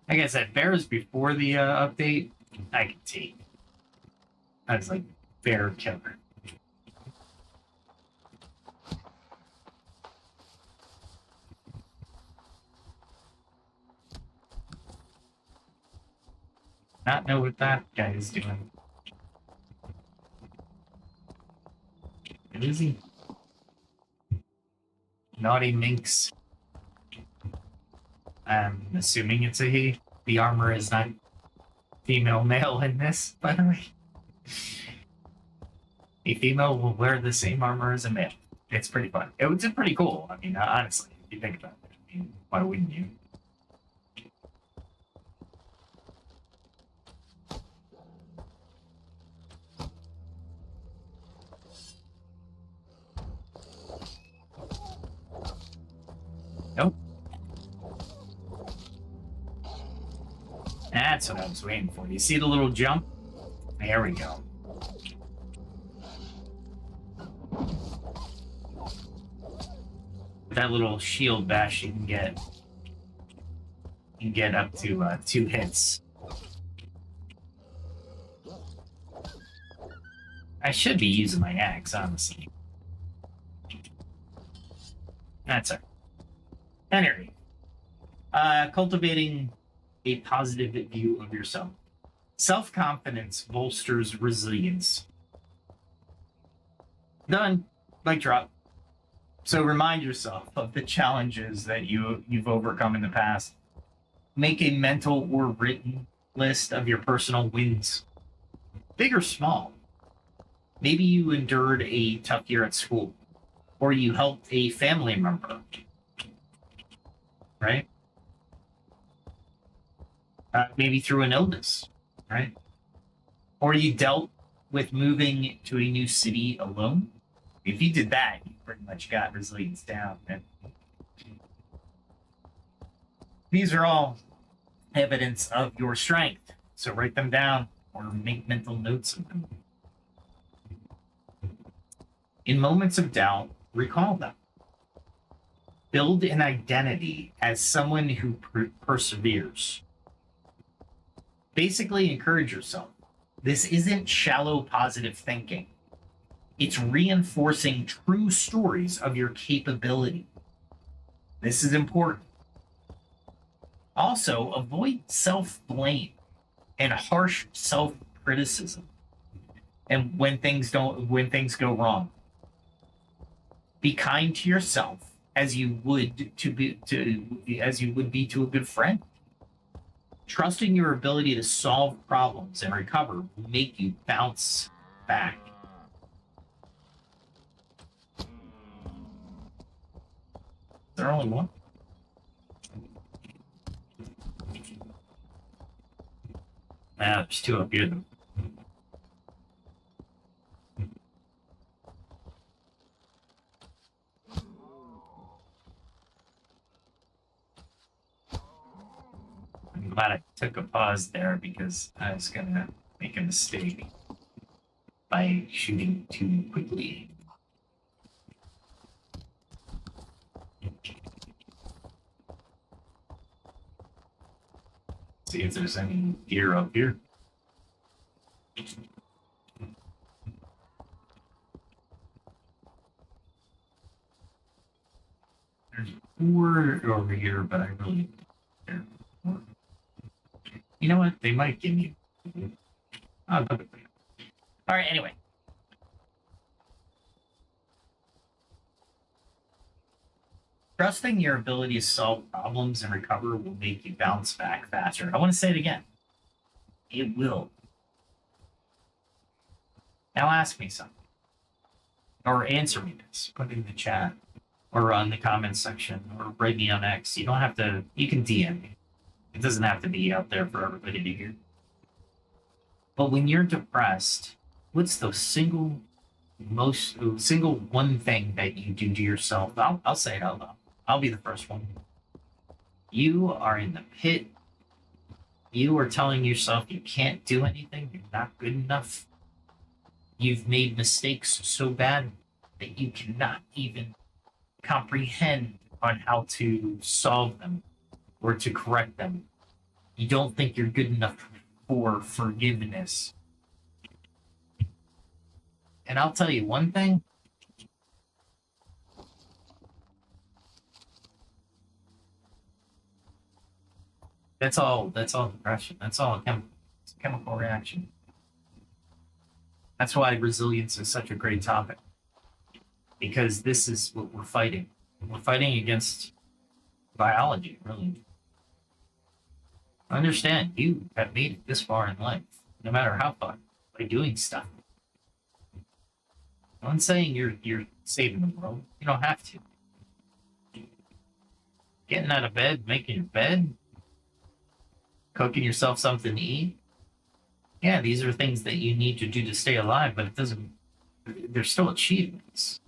Like I said, bears before the update, I could take. I was like, bear killer. Not know what that guy is doing. What is he? Naughty minx. I'm assuming it's a he. The armor is not female male in this, by the way. A female will wear the same armor as a male. It's pretty fun. It's pretty cool. I mean, honestly, if you think about it. I mean, why wouldn't you? Nope. That's what I was waiting for. You see the little jump? There we go. That little shield bash you can get up to 2 hits. I should be using my axe, honestly. That's it. Anyway, cultivating a positive view of yourself. Self-confidence bolsters resilience. Done. Mic drop. So remind yourself of the challenges that you've overcome in the past. Make a mental or written list of your personal wins, big or small. Maybe you endured a tough year at school, or you helped a family member, right? Maybe through an illness, right? Or you dealt with moving to a new city alone. If you did that, you pretty much got resilience down. And these are all evidence of your strength. So write them down or make mental notes of them. In moments of doubt, recall them. Build an identity as someone who perseveres. Basically, encourage yourself. This isn't shallow positive thinking. It's reinforcing true stories of your capability. This is important. Also, avoid self-blame and harsh self-criticism. And when things go wrong, be kind to yourself as you would be to a good friend. Trusting your ability to solve problems and recover will make you bounce back. Is there only one? Nah, there's two up here. I'm glad I took a pause there because I was gonna make a mistake by shooting too quickly. See if there's any gear up here. There's 4 over here, but I really don't care. You know what? They might give me. Oh, all right. Anyway. Trusting your ability to solve problems and recover will make you bounce back faster. I want to say it again. It will. Now ask me something. Or answer me this. Put it in the chat. Or on the comments section. Or write me on X. You don't have to. You can DM me. It doesn't have to be out there for everybody to hear. But when you're depressed, what's the single one thing that you do to yourself? I'll say it out loud. I'll be the first one. You are in the pit. You are telling yourself you can't do anything. You're not good enough. You've made mistakes so bad that you cannot even comprehend on how to solve them or to correct them. You don't think you're good enough for forgiveness. And I'll tell you one thing. That's all depression. That's all a chemical reaction. That's why resilience is such a great topic. Because this is what we're fighting. We're fighting against biology, really. Understand, you have made it this far in life, no matter how far, by doing stuff. I'm saying you're saving the world. You don't have to. Getting out of bed, making your bed, cooking yourself something to eat. Yeah, these are things that you need to do to stay alive, but it doesn't. They're still achievements.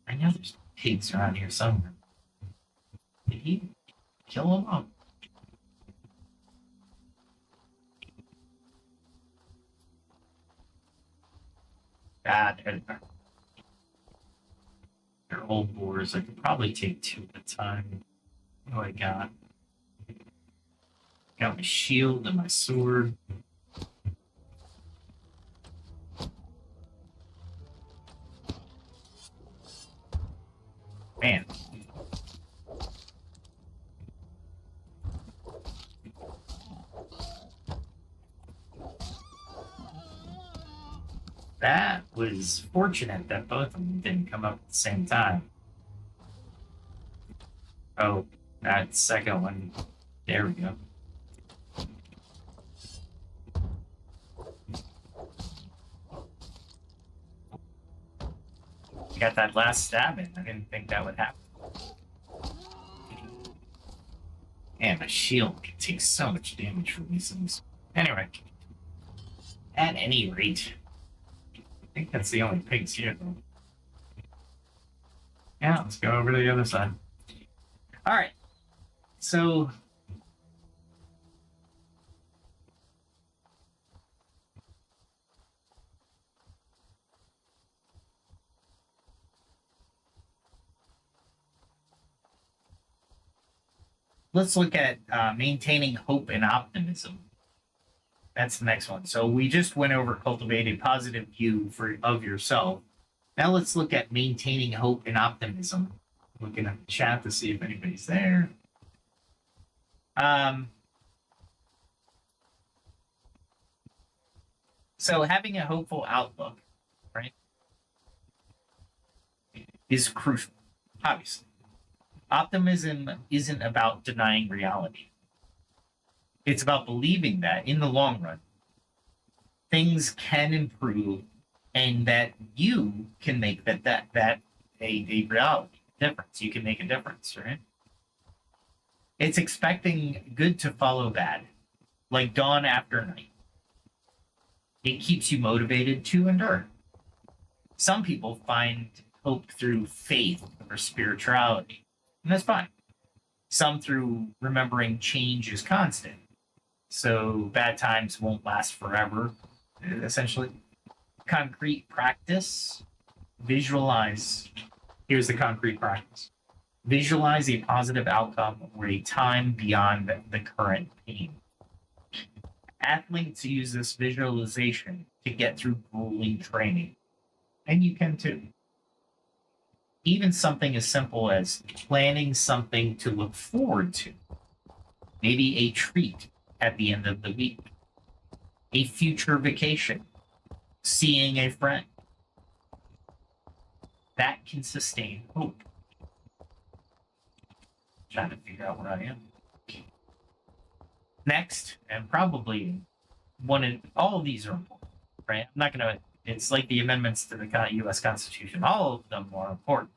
I know there's pigs around here somewhere. Did he kill them all? Ah, there they are. They're old boars. I could probably take 2 at a time. What do I got? Got my shield and my sword. Man. That was fortunate that both of them didn't come up at the same time. Oh, that second one. There we go. Got that last stab in. I didn't think that would happen. Man, my shield can take so much damage from these things. Anyway, at any rate, I think that's the only pigs here, though. Yeah, let's go over to the other side. All right, so let's look at maintaining hope and optimism. That's the next one. So we just went over cultivate a positive view of yourself. Now let's look at maintaining hope and optimism. Looking at the chat to see if anybody's there. So having a hopeful outlook, right, is crucial, obviously. Optimism isn't about denying reality. It's about believing that in the long run, things can improve and that you can make that a reality difference. You can make a difference, right? It's expecting good to follow bad, like dawn after night. It keeps you motivated to endure. Some people find hope through faith or spirituality. And that's fine. Some through remembering change is constant. So bad times won't last forever, essentially. Concrete practice. Visualize. Here's the concrete practice. Visualize a positive outcome or a time beyond the current pain. Athletes use this visualization to get through grueling training. And you can too. Even something as simple as planning something to look forward to. Maybe a treat at the end of the week. A future vacation. Seeing a friend. That can sustain hope. Trying to figure out where I am. Next, and probably all of these are important, right? I'm not going to, it's like the amendments to the U.S. Constitution. All of them are important.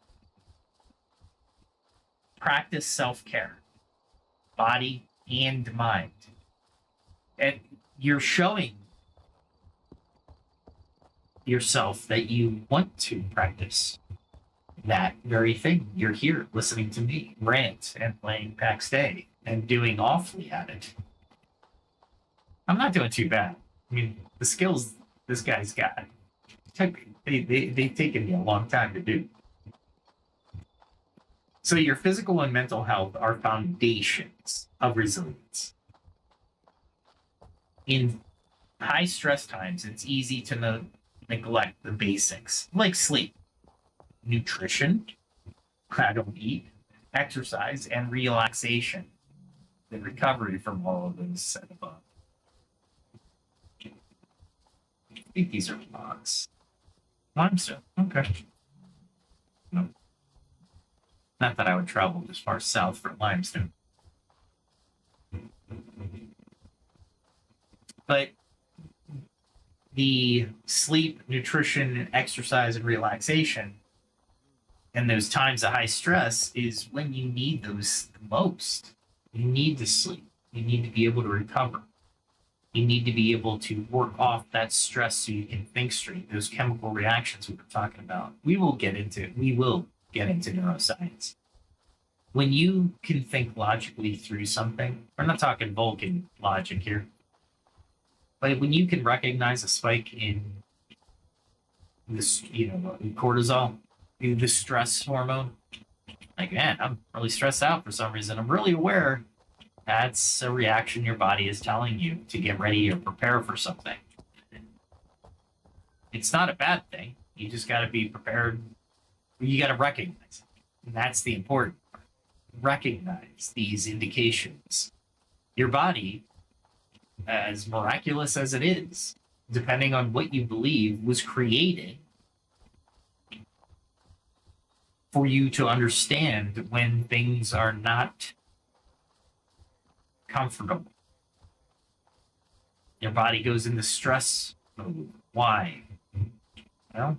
Practice self-care, body and mind. And you're showing yourself that you want to practice that very thing. You're here listening to me rant and playing PAX Day and doing awfully at it. I'm not doing too bad. I mean, the skills this guy's got, they've taken me a long time to do. So your physical and mental health are foundations of resilience. In high stress times, it's easy to neglect the basics, like sleep, nutrition, I don't eat, exercise, and relaxation, the recovery from all of those said above. I think these are logs. Limestone, okay. No. Not that I would travel this far south for limestone. But the sleep, nutrition, exercise, and relaxation and those times of high stress is when you need those the most. You need to sleep. You need to be able to recover. You need to be able to work off that stress so you can think straight. Those chemical reactions we were talking about. We will get into neuroscience. When you can think logically through something, we're not talking Vulcan logic here, but when you can recognize a spike in this, cortisol, the stress hormone, like, man, I'm really stressed out for some reason. I'm really aware that's a reaction your body is telling you to get ready or prepare for something. It's not a bad thing. You just got to be prepared. You got to recognize it. And that's the important part. Recognize these indications. Your body, as miraculous as it is, depending on what you believe, was created for you to understand when things are not comfortable. Your body goes into stress mode. Why? Well,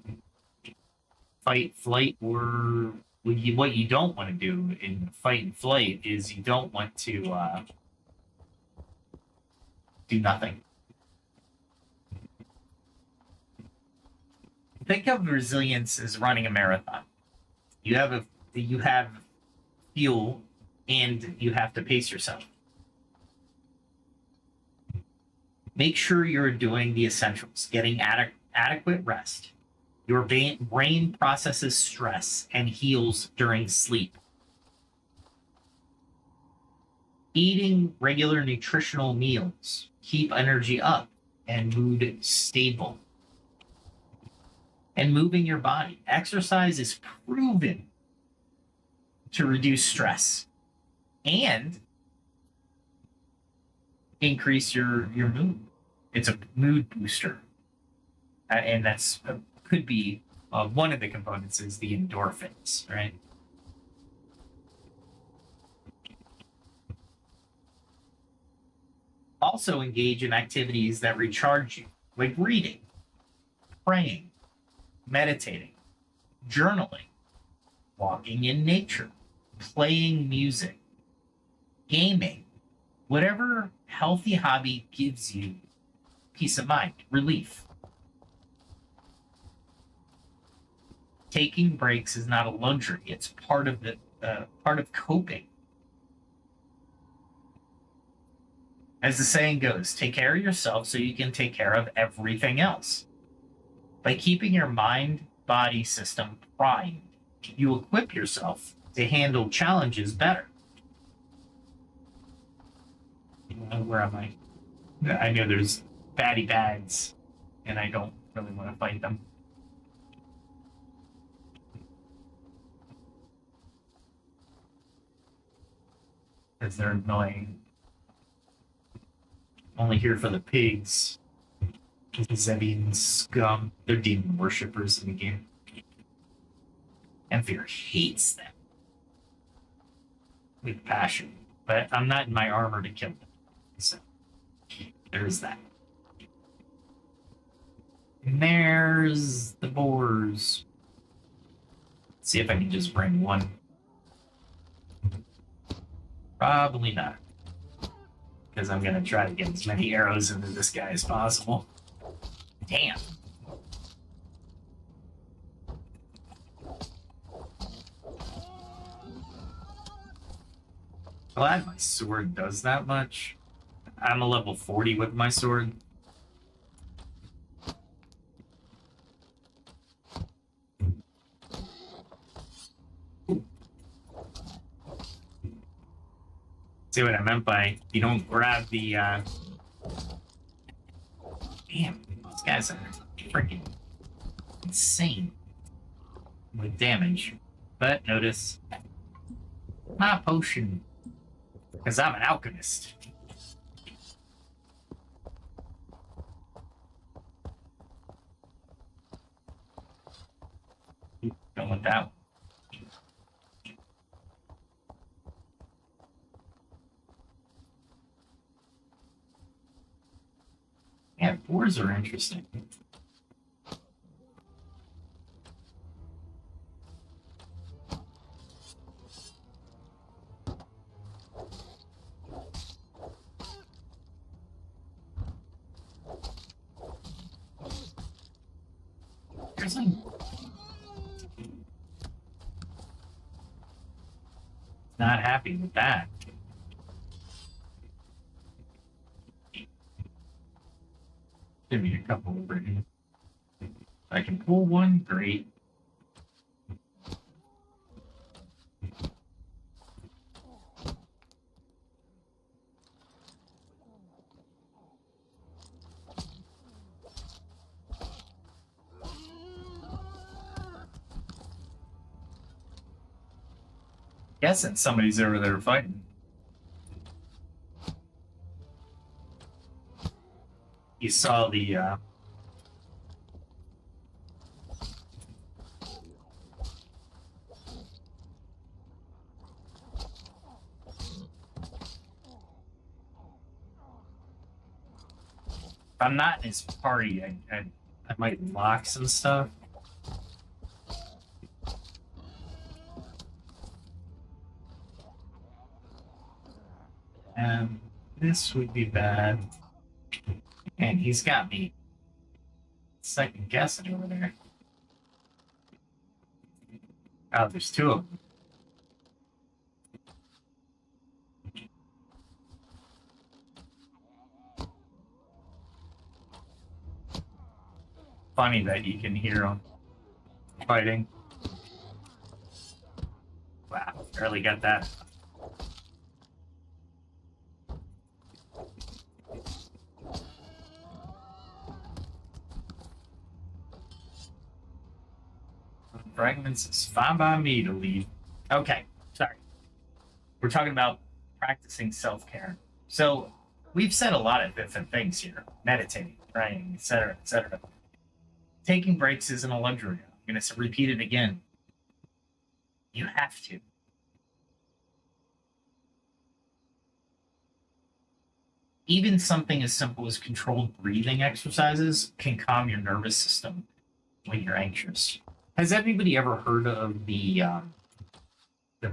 fight, flight, or what you don't want to do in fight and flight is you don't want to do nothing. Think of resilience as running a marathon. You have fuel, and you have to pace yourself. Make sure you're doing the essentials, getting adequate rest. Your brain processes stress and heals during sleep. Eating regular nutritional meals keep energy up and mood stable. And moving your body. Exercise is proven to reduce stress and increase your mood. It's a mood booster. And that's could be one of the components is the endorphins, right? Also engage in activities that recharge you, like reading, praying, meditating, journaling, walking in nature, playing music, gaming, whatever healthy hobby gives you peace of mind, relief. Taking breaks is not a luxury. It's part of coping. As the saying goes, take care of yourself so you can take care of everything else. By keeping your mind-body system primed, you equip yourself to handle challenges better. Where am I? I know there's baddie bads, and I don't really want to fight them. Because they're annoying. Only here for the pigs. Zebian scum. They're demon worshippers in the game. And Fear hates them with passion. But I'm not in my armor to kill them. So there's that. And there's the boars. Let's see if I can just bring one. Probably not. Because I'm going to try to get as many arrows into this guy as possible. Damn. Glad my sword does that much. I'm a level 40 with my sword. See what I meant by you don't grab the damn, these guys are freaking insane with damage. But notice my potion, because I'm an alchemist. Don't want that one. Yeah, boars are interesting. Seriously? Not happy with that. Give me a couple of written. I can pull one, great. Guessing somebody's over there fighting. You saw the if I'm not in his party, I might lock some stuff. And this would be bad. And he's got me second guessing over there. Oh, there's two of them. Funny that you can hear them fighting. Wow, barely got that. Fragments is fine by me to leave. Okay, sorry. We're talking about practicing self-care. So we've said a lot of different things here. Meditating, praying, etc., etc. Taking breaks isn't a luxury. I'm going to repeat it again. You have to. Even something as simple as controlled breathing exercises can calm your nervous system when you're anxious. Has anybody ever heard of the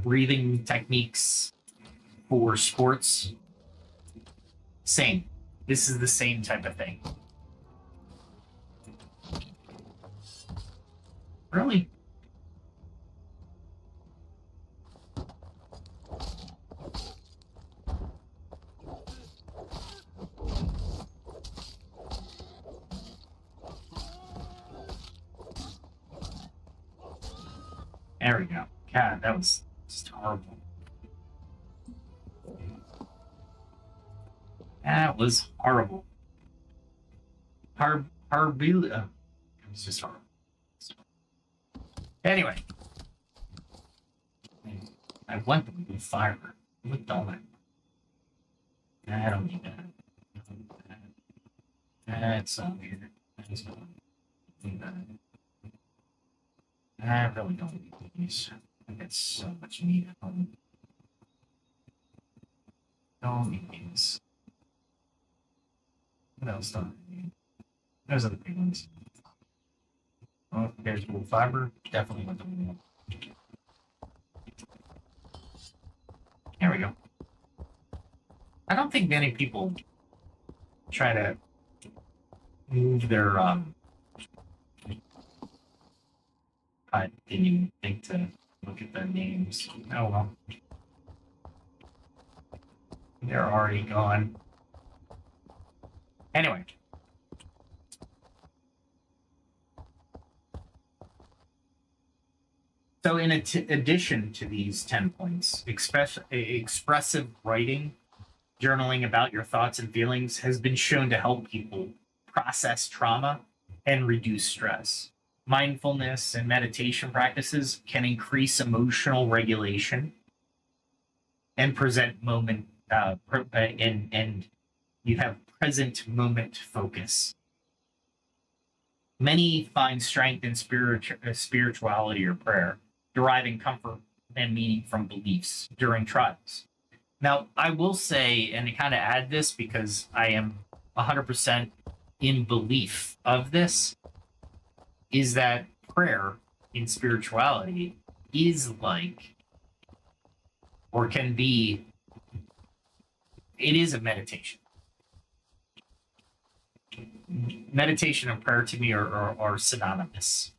breathing techniques for sports? Same. This is the same type of thing. Really? There we go. God, that was just horrible. That was horrible. It was just horrible. Anyway, I want them with fiber. What don't I? I don't need that. That's so weird. That's not need that. I really don't need these. I got so much meat at home. Don't need these. What else don't I need? Those are the big ones. Oh, there's wool fiber. Definitely want the wool. There we go. I don't think many people try to move their I didn't even think to look at their names. Oh well. They're already gone. Anyway. So in addition to these 10 points, expressive writing, journaling about your thoughts and feelings has been shown to help people process trauma and reduce stress. Mindfulness and meditation practices can increase emotional regulation and present moment and you have present moment focus. Many find strength in spirituality or prayer, deriving comfort and meaning from beliefs during trials. Now, I will say, and I kind of add this because I am 100% in belief of this, is that prayer in spirituality is like, or can be, it is a meditation. Meditation and prayer to me are synonymous.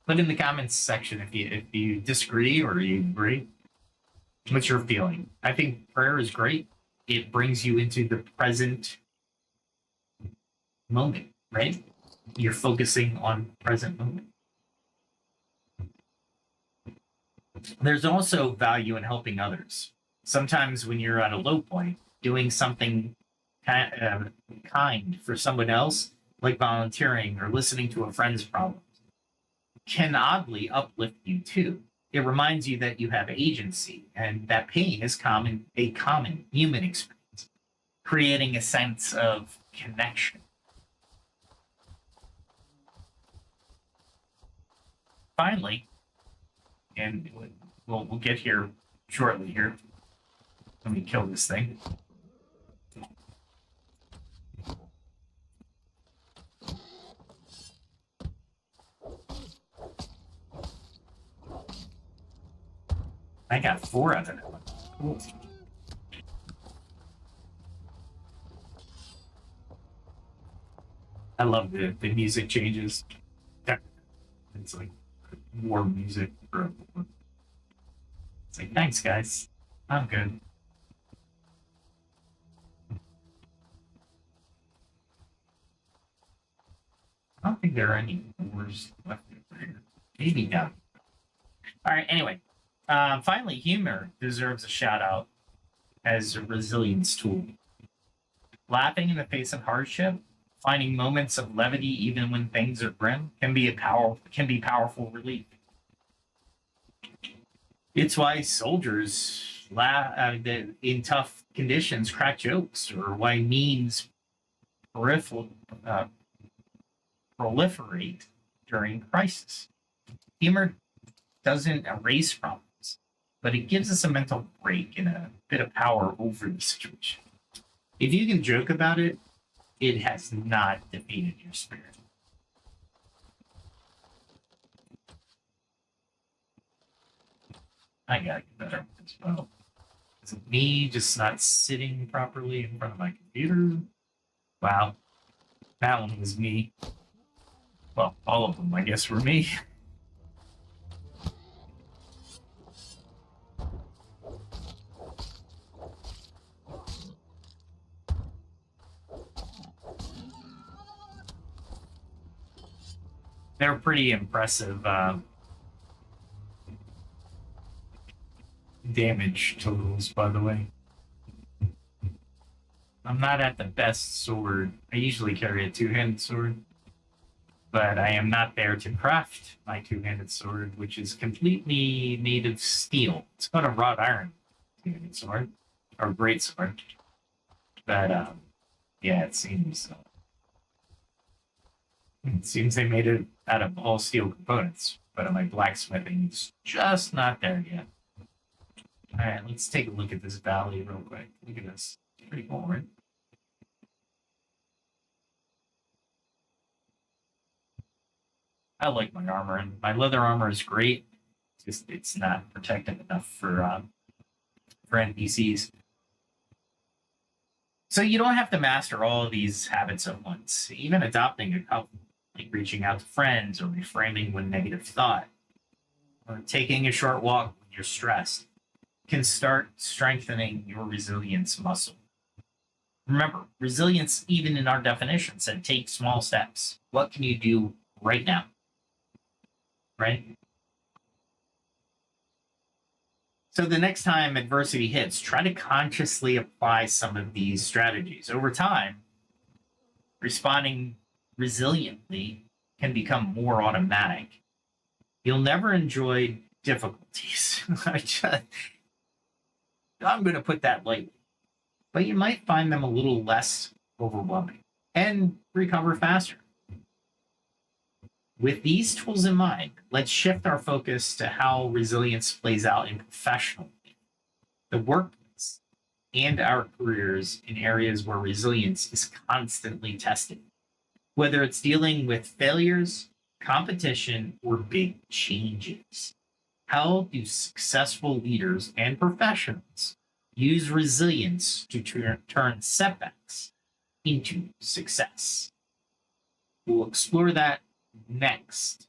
Put in the comments section if you disagree or you agree. What's your feeling? I think prayer is great. It brings you into the present moment, right? You're focusing on present moment. There's also value in helping others. Sometimes when you're at a low point, doing something kind for someone else, like volunteering or listening to a friend's problems, can oddly uplift you too. It reminds you that you have agency and that pain is a common human experience, creating a sense of connection. Finally, and we'll get here shortly here. Let me kill this thing. I got 4 out of that one. Cool. I love the music changes. It's like war music. It's like, thanks, guys. I'm good. I don't think there are any wars left over here. Maybe not. All right, anyway. Finally, humor deserves a shout out as a resilience tool. Laughing in the face of hardship, finding moments of levity even when things are grim, can be powerful relief. It's why soldiers in tough conditions crack jokes, or why memes proliferate during crisis. Humor doesn't erase problems, but it gives us a mental break and a bit of power over the situation. If you can joke about it, it has not defeated your spirit. I gotta get better at this well. Is it me just not sitting properly in front of my computer? Wow. That one was me. Well, all of them, I guess, were me. They're pretty impressive damage totals, by the way. I'm not at the best sword. I usually carry a two-handed sword, but I am not there to craft my two-handed sword, which is completely made of steel. It's got a wrought iron two-handed sword, or great sword. But yeah, it seems they made it out of all steel components, but my blacksmithing is just not there yet. All right, let's take a look at this valley real quick. Look at this. It's pretty cool, right? I like my armor, and my leather armor is great. Just it's not protective enough for NPCs. So you don't have to master all of these habits at once. Even adopting a couple, like reaching out to friends or reframing one negative thought, or taking a short walk when you're stressed, can start strengthening your resilience muscle. Remember, resilience, even in our definition, said take small steps. What can you do right now? Right? So the next time adversity hits, try to consciously apply some of these strategies. Over time, responding resiliently can become more automatic. You'll never enjoy difficulties. I'm going to put that lightly. But you might find them a little less overwhelming and recover faster. With these tools in mind, let's shift our focus to how resilience plays out in professional, the workplace, and our careers in areas where resilience is constantly tested. Whether it's dealing with failures, competition, or big changes. How do successful leaders and professionals use resilience to turn setbacks into success? We'll explore that next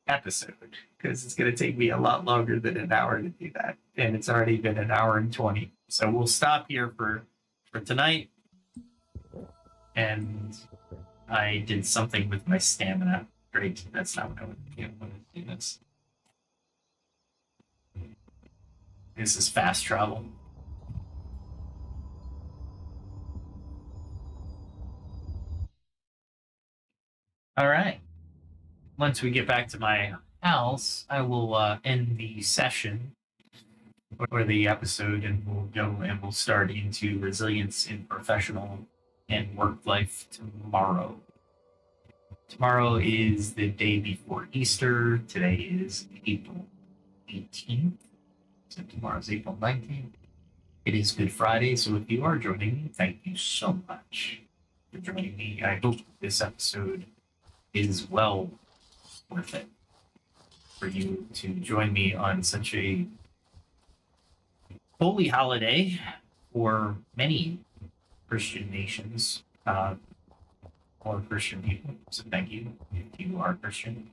episode, because it's going to take me a lot longer than an hour to do that, and it's already been an hour and 20. So we'll stop here for tonight. And I did something with my stamina. Great. That's not what I would do. I want to do this. This is fast travel. All right. Once we get back to my else, I will end the session or the episode, and we'll start into resilience in professional and work life tomorrow. Tomorrow is the day before Easter. Today is April 18th. So tomorrow's April 19th. It is Good Friday, so if you are joining me, thank you so much for joining me. I hope this episode is well worth it for you to join me on such a holy holiday for many Christian nations or Christian people. So thank you if you are Christian.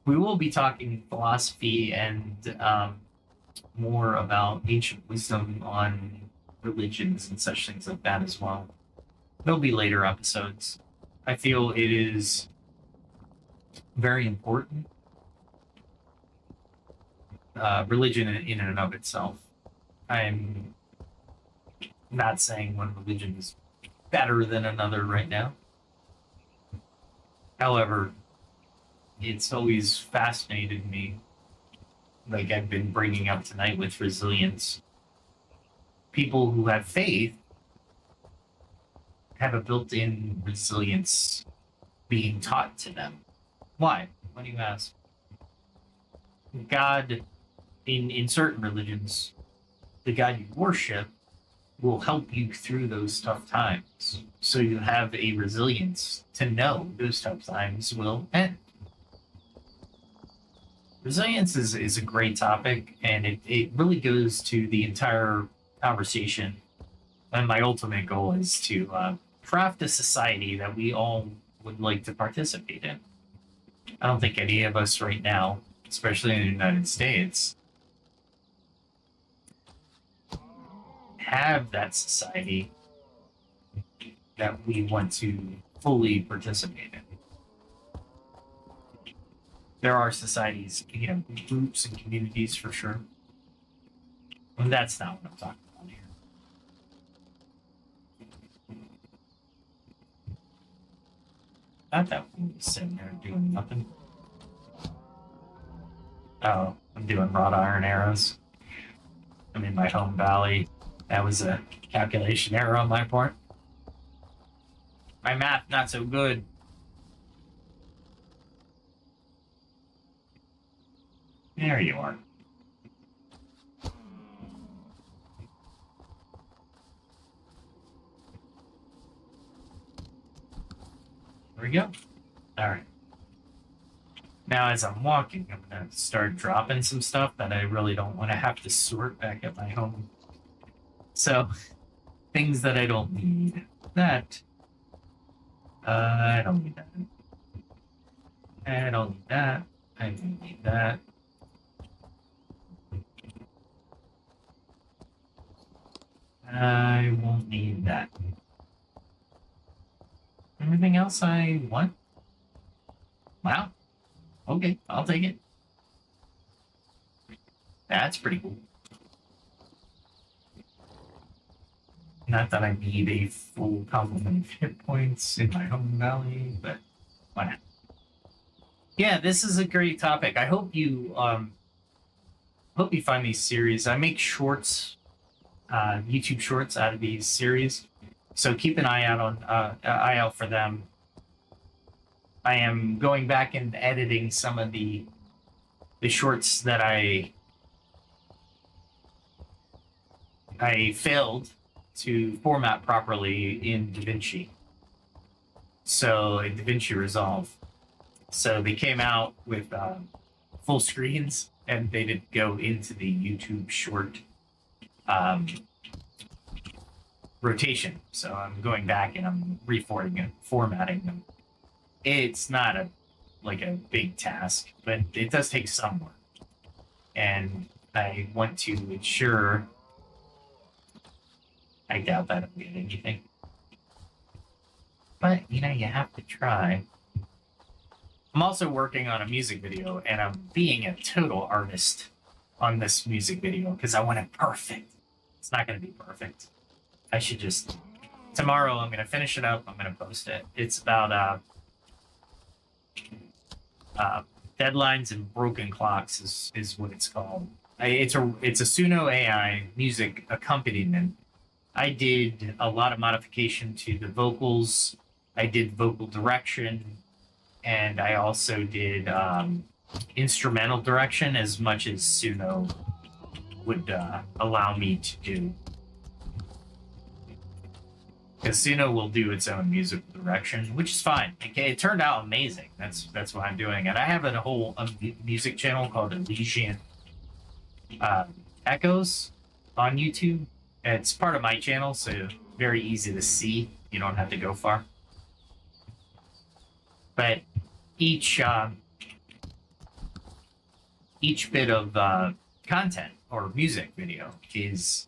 We will be talking philosophy and more about ancient wisdom on religions and such things like that as well. There'll be later episodes. I feel it is very important. Religion in and of itself. I'm not saying one religion is better than another right now. However, it's always fascinated me, like I've been bringing up tonight with resilience. People who have faith have a built-in resilience being taught to them. Why? Why do you ask? God, in certain religions, the God you worship will help you through those tough times. So you have a resilience to know those tough times will end. Resilience is a great topic, and it really goes to the entire conversation. And my ultimate goal is to craft a society that we all would like to participate in. I don't think any of us right now, especially in the United States, have that society that we want to fully participate in. There are societies, groups and communities for sure. And that's not what I'm talking about here. Not that one was sitting there doing nothing. Oh, I'm doing wrought iron arrows. I'm in my home valley. That was a calculation error on my part. My math not so good. There you are. There we go. All right. Now, as I'm walking, I'm going to start dropping some stuff that I really don't want to have to sort back at my home. So, things that I don't need. That. I don't need that. I don't need that. I don't need that. I won't need that. Everything else I want? Wow. Okay, I'll take it. That's pretty cool. Not that I need a full complement of hit points in my home valley, but why not? Yeah, this is a great topic. I hope you find these series. I make shorts, YouTube shorts out of these series, so keep an eye out for them. I am going back and editing some of the shorts that I failed to format properly in DaVinci. So in DaVinci Resolve. So they came out with full screens, and they didn't go into the YouTube short rotation. So I'm going back and I'm formatting them. It's not a big task, but it does take some work. And I want to ensure. I doubt that I'll get anything. But, you have to try. I'm also working on a music video, and I'm being a total artist on this music video because I want it perfect. It's not going to be perfect. I should just... Tomorrow, I'm going to finish it up. I'm going to post it. It's about Deadlines and Broken Clocks is what it's called. It's a Suno AI music accompaniment. I did a lot of modification to the vocals. I did vocal direction, and I also did instrumental direction as much as Suno would allow me to do. Because Suno will do its own musical direction, which is fine. Okay, it turned out amazing. That's what I'm doing, and I have a whole music channel called Elysian Echoes on YouTube. It's part of my channel, so very easy to see. You don't have to go far. But each bit of content or music video is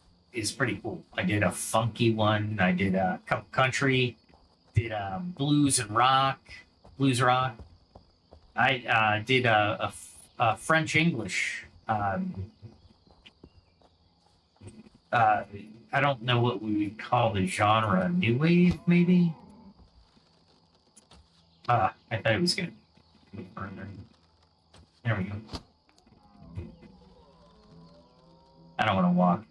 pretty cool. I did a funky one. I did a country. Did blues rock. I did a French English. I don't know what we would call the genre. New wave, maybe. I thought it was gonna go further. There we go. I don't want to walk.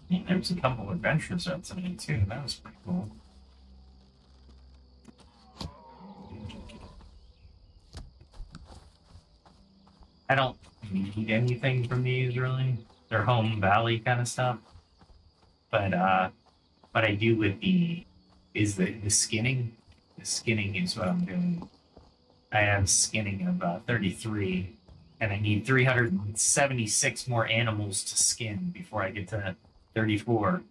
Yeah, there was a couple of adventures out today too. That was pretty cool. I don't need anything from these really. They're home valley kind of stuff. But what I do with the skinning. The skinning is what I'm doing. I have skinning of 33, and I need 376 more animals to skin before I get to 34.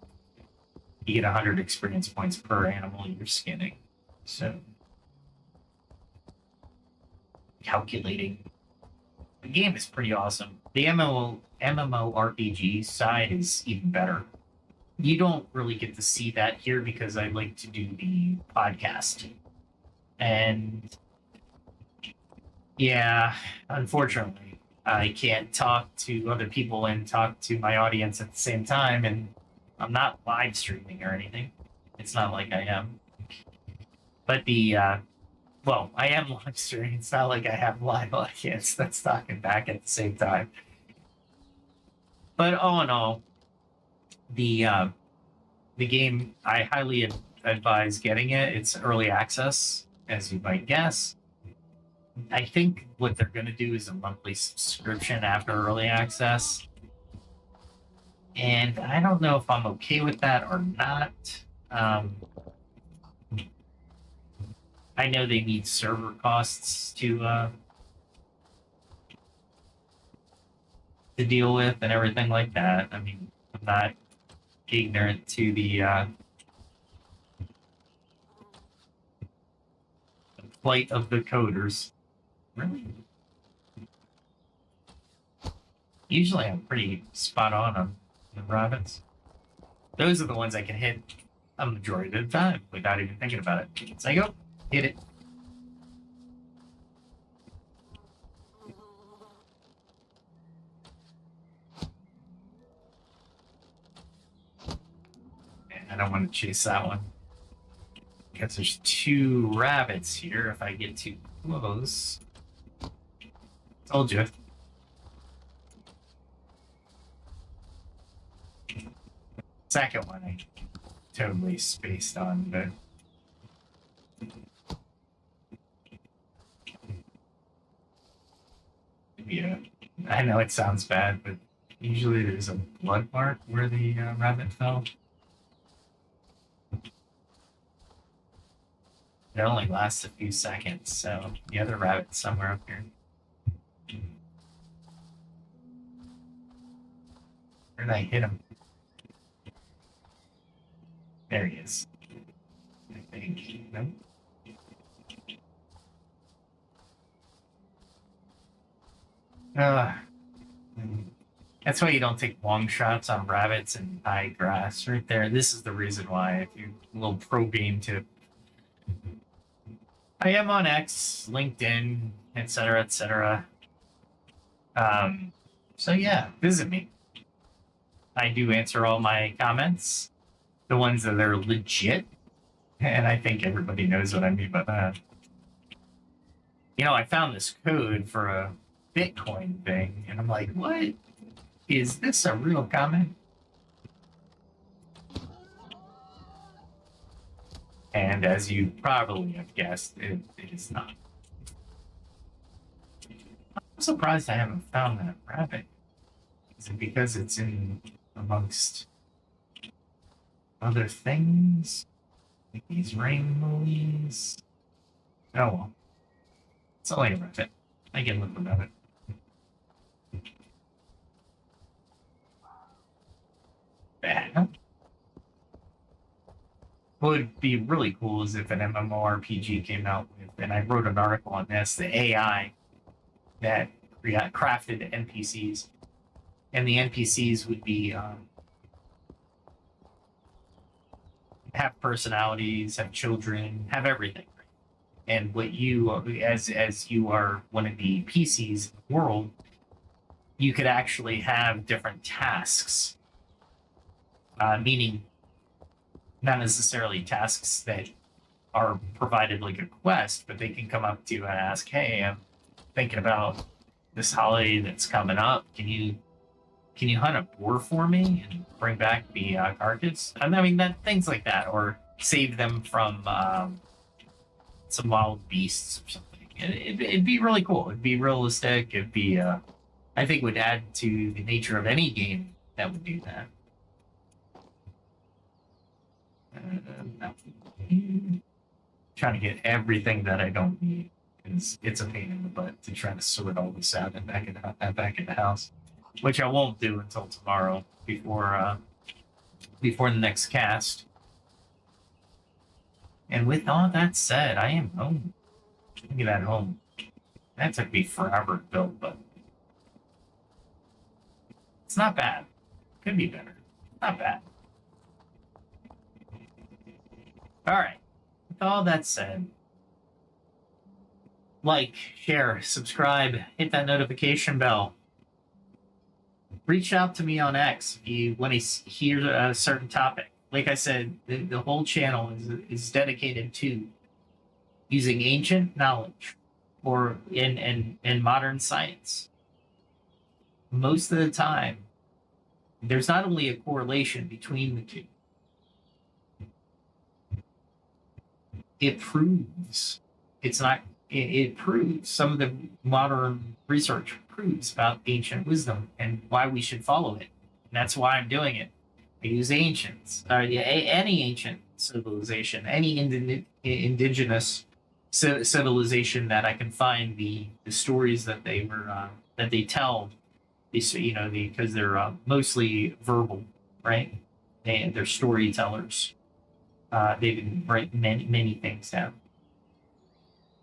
You get 100 experience points per animal you're skinning. So calculating. The game is pretty awesome. The MMORPG side is even better. You don't really get to see that here because I like to do the podcast. And yeah, unfortunately, I can't talk to other people and talk to my audience at the same time, and I'm not live streaming or anything. It's not like I am. But well, I am live streaming. It's not like I have live audience that's talking back at the same time. But all in all, the game, I highly advise getting it. It's early access, as you might guess. I think what they're going to do is a monthly subscription after early access. And I don't know if I'm okay with that or not. I know they need server costs to deal with and everything like that. I mean, I'm not ignorant to the plight of the coders. Really? Usually I'm pretty spot on the rabbits. Those are the ones I can hit a majority of the time without even thinking about it. It's like, oh, hit it. I don't want to chase that one because there's 2 rabbits here. If I get too close, told you. Second one I totally spaced on, but yeah, I know it sounds bad, but usually there's a blood mark where the rabbit fell. It only lasts a few seconds, so the other rabbit's somewhere up here. Where did I hit him? There he is. I think. Nope. That's why you don't take long shots on rabbits in high grass right there. This is the reason why. If you're a little pro game tip. I am on X, LinkedIn, etc., etc. So yeah, visit me. I do answer all my comments. the ones that are legit. And I think everybody knows what I mean by that. You know, I found this code for a Bitcoin thing, and I'm like, what? Is this a real comment? And as you probably have guessed, it is not. I'm surprised I haven't found that rabbit. Is it because it's in amongst other things? Like these rainbows? Oh well. It's only a rabbit. I can live without it. Bad. What would be really cool is if an MMORPG came out with, and I wrote an article on this, the AI that crafted NPCs. And the NPCs would be have personalities, have children, have everything. And what you, as you are one of the PCs in the world, you could actually have different tasks, meaning not necessarily tasks that are provided like a quest, but they can come up to you and ask, "Hey, I'm thinking about this holiday that's coming up. Can you hunt a boar for me and bring back the carcass?" I mean, that things like that, or save them from some wild beasts or something. It'd be really cool. It'd be realistic. It'd be, I think, would add to the nature of any game that would do that. Trying to get everything that I don't need, because it's a pain in the butt to try to sort all this out and back in the house, which I won't do until tomorrow before the next cast. And with all that said, I am home. Look at that home. That took me forever to build, but it's not bad. Could be better. Not bad. All right. With all that said, like, share, subscribe, hit that notification bell. Reach out to me on X if you want to hear a certain topic. Like I said, the whole channel is dedicated to using ancient knowledge or in modern science. Most of the time, there's not only a correlation between the two, it proves it proves, some of the modern research proves about ancient wisdom and why we should follow it. And that's why I'm doing it. I use ancients, any ancient civilization, any indigenous civilization that I can find the stories that they were that they tell. Because they're mostly verbal, right? They're storytellers. They didn't write many things down.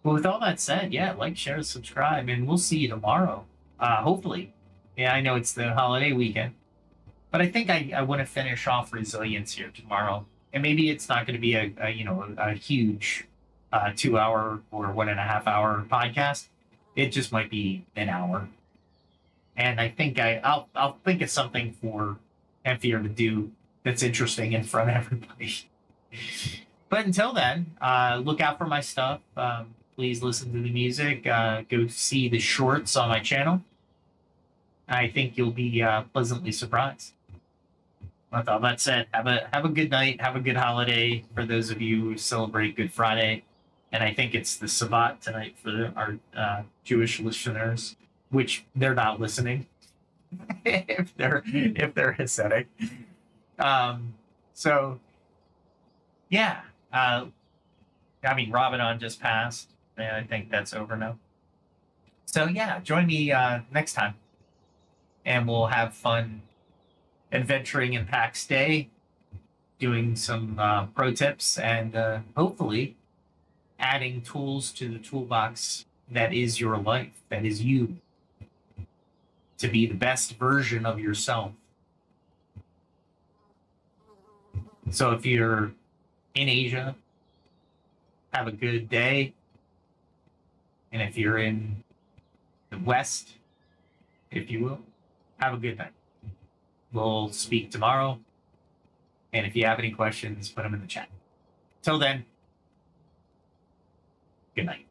But with all that said, yeah, like, share, subscribe, and we'll see you tomorrow. Hopefully. Yeah, I know it's the holiday weekend, but I think I want to finish off resilience here tomorrow. And maybe it's not going to be a huge 2 hour or 1.5 hour podcast. It just might be an hour. And I think I'll think of something for Emphier to do that's interesting in front of everybody. But until then, look out for my stuff. Please listen to the music. Go see the shorts on my channel. I think you'll be pleasantly surprised. With all that said, have a good night. Have a good holiday for those of you who celebrate Good Friday. And I think it's the Sabbat tonight for our Jewish listeners, which they're not listening if they're Hasidic. So yeah, I mean, Ramadan just passed, and I think that's over now. So yeah, join me next time, and we'll have fun adventuring in PAX Day, doing some pro tips, and hopefully adding tools to the toolbox that is your life, that is you, to be the best version of yourself. So if you're in Asia, have a good day. And if you're in the West, if you will, have a good night. We'll speak tomorrow. And if you have any questions, put them in the chat. Till then, good night.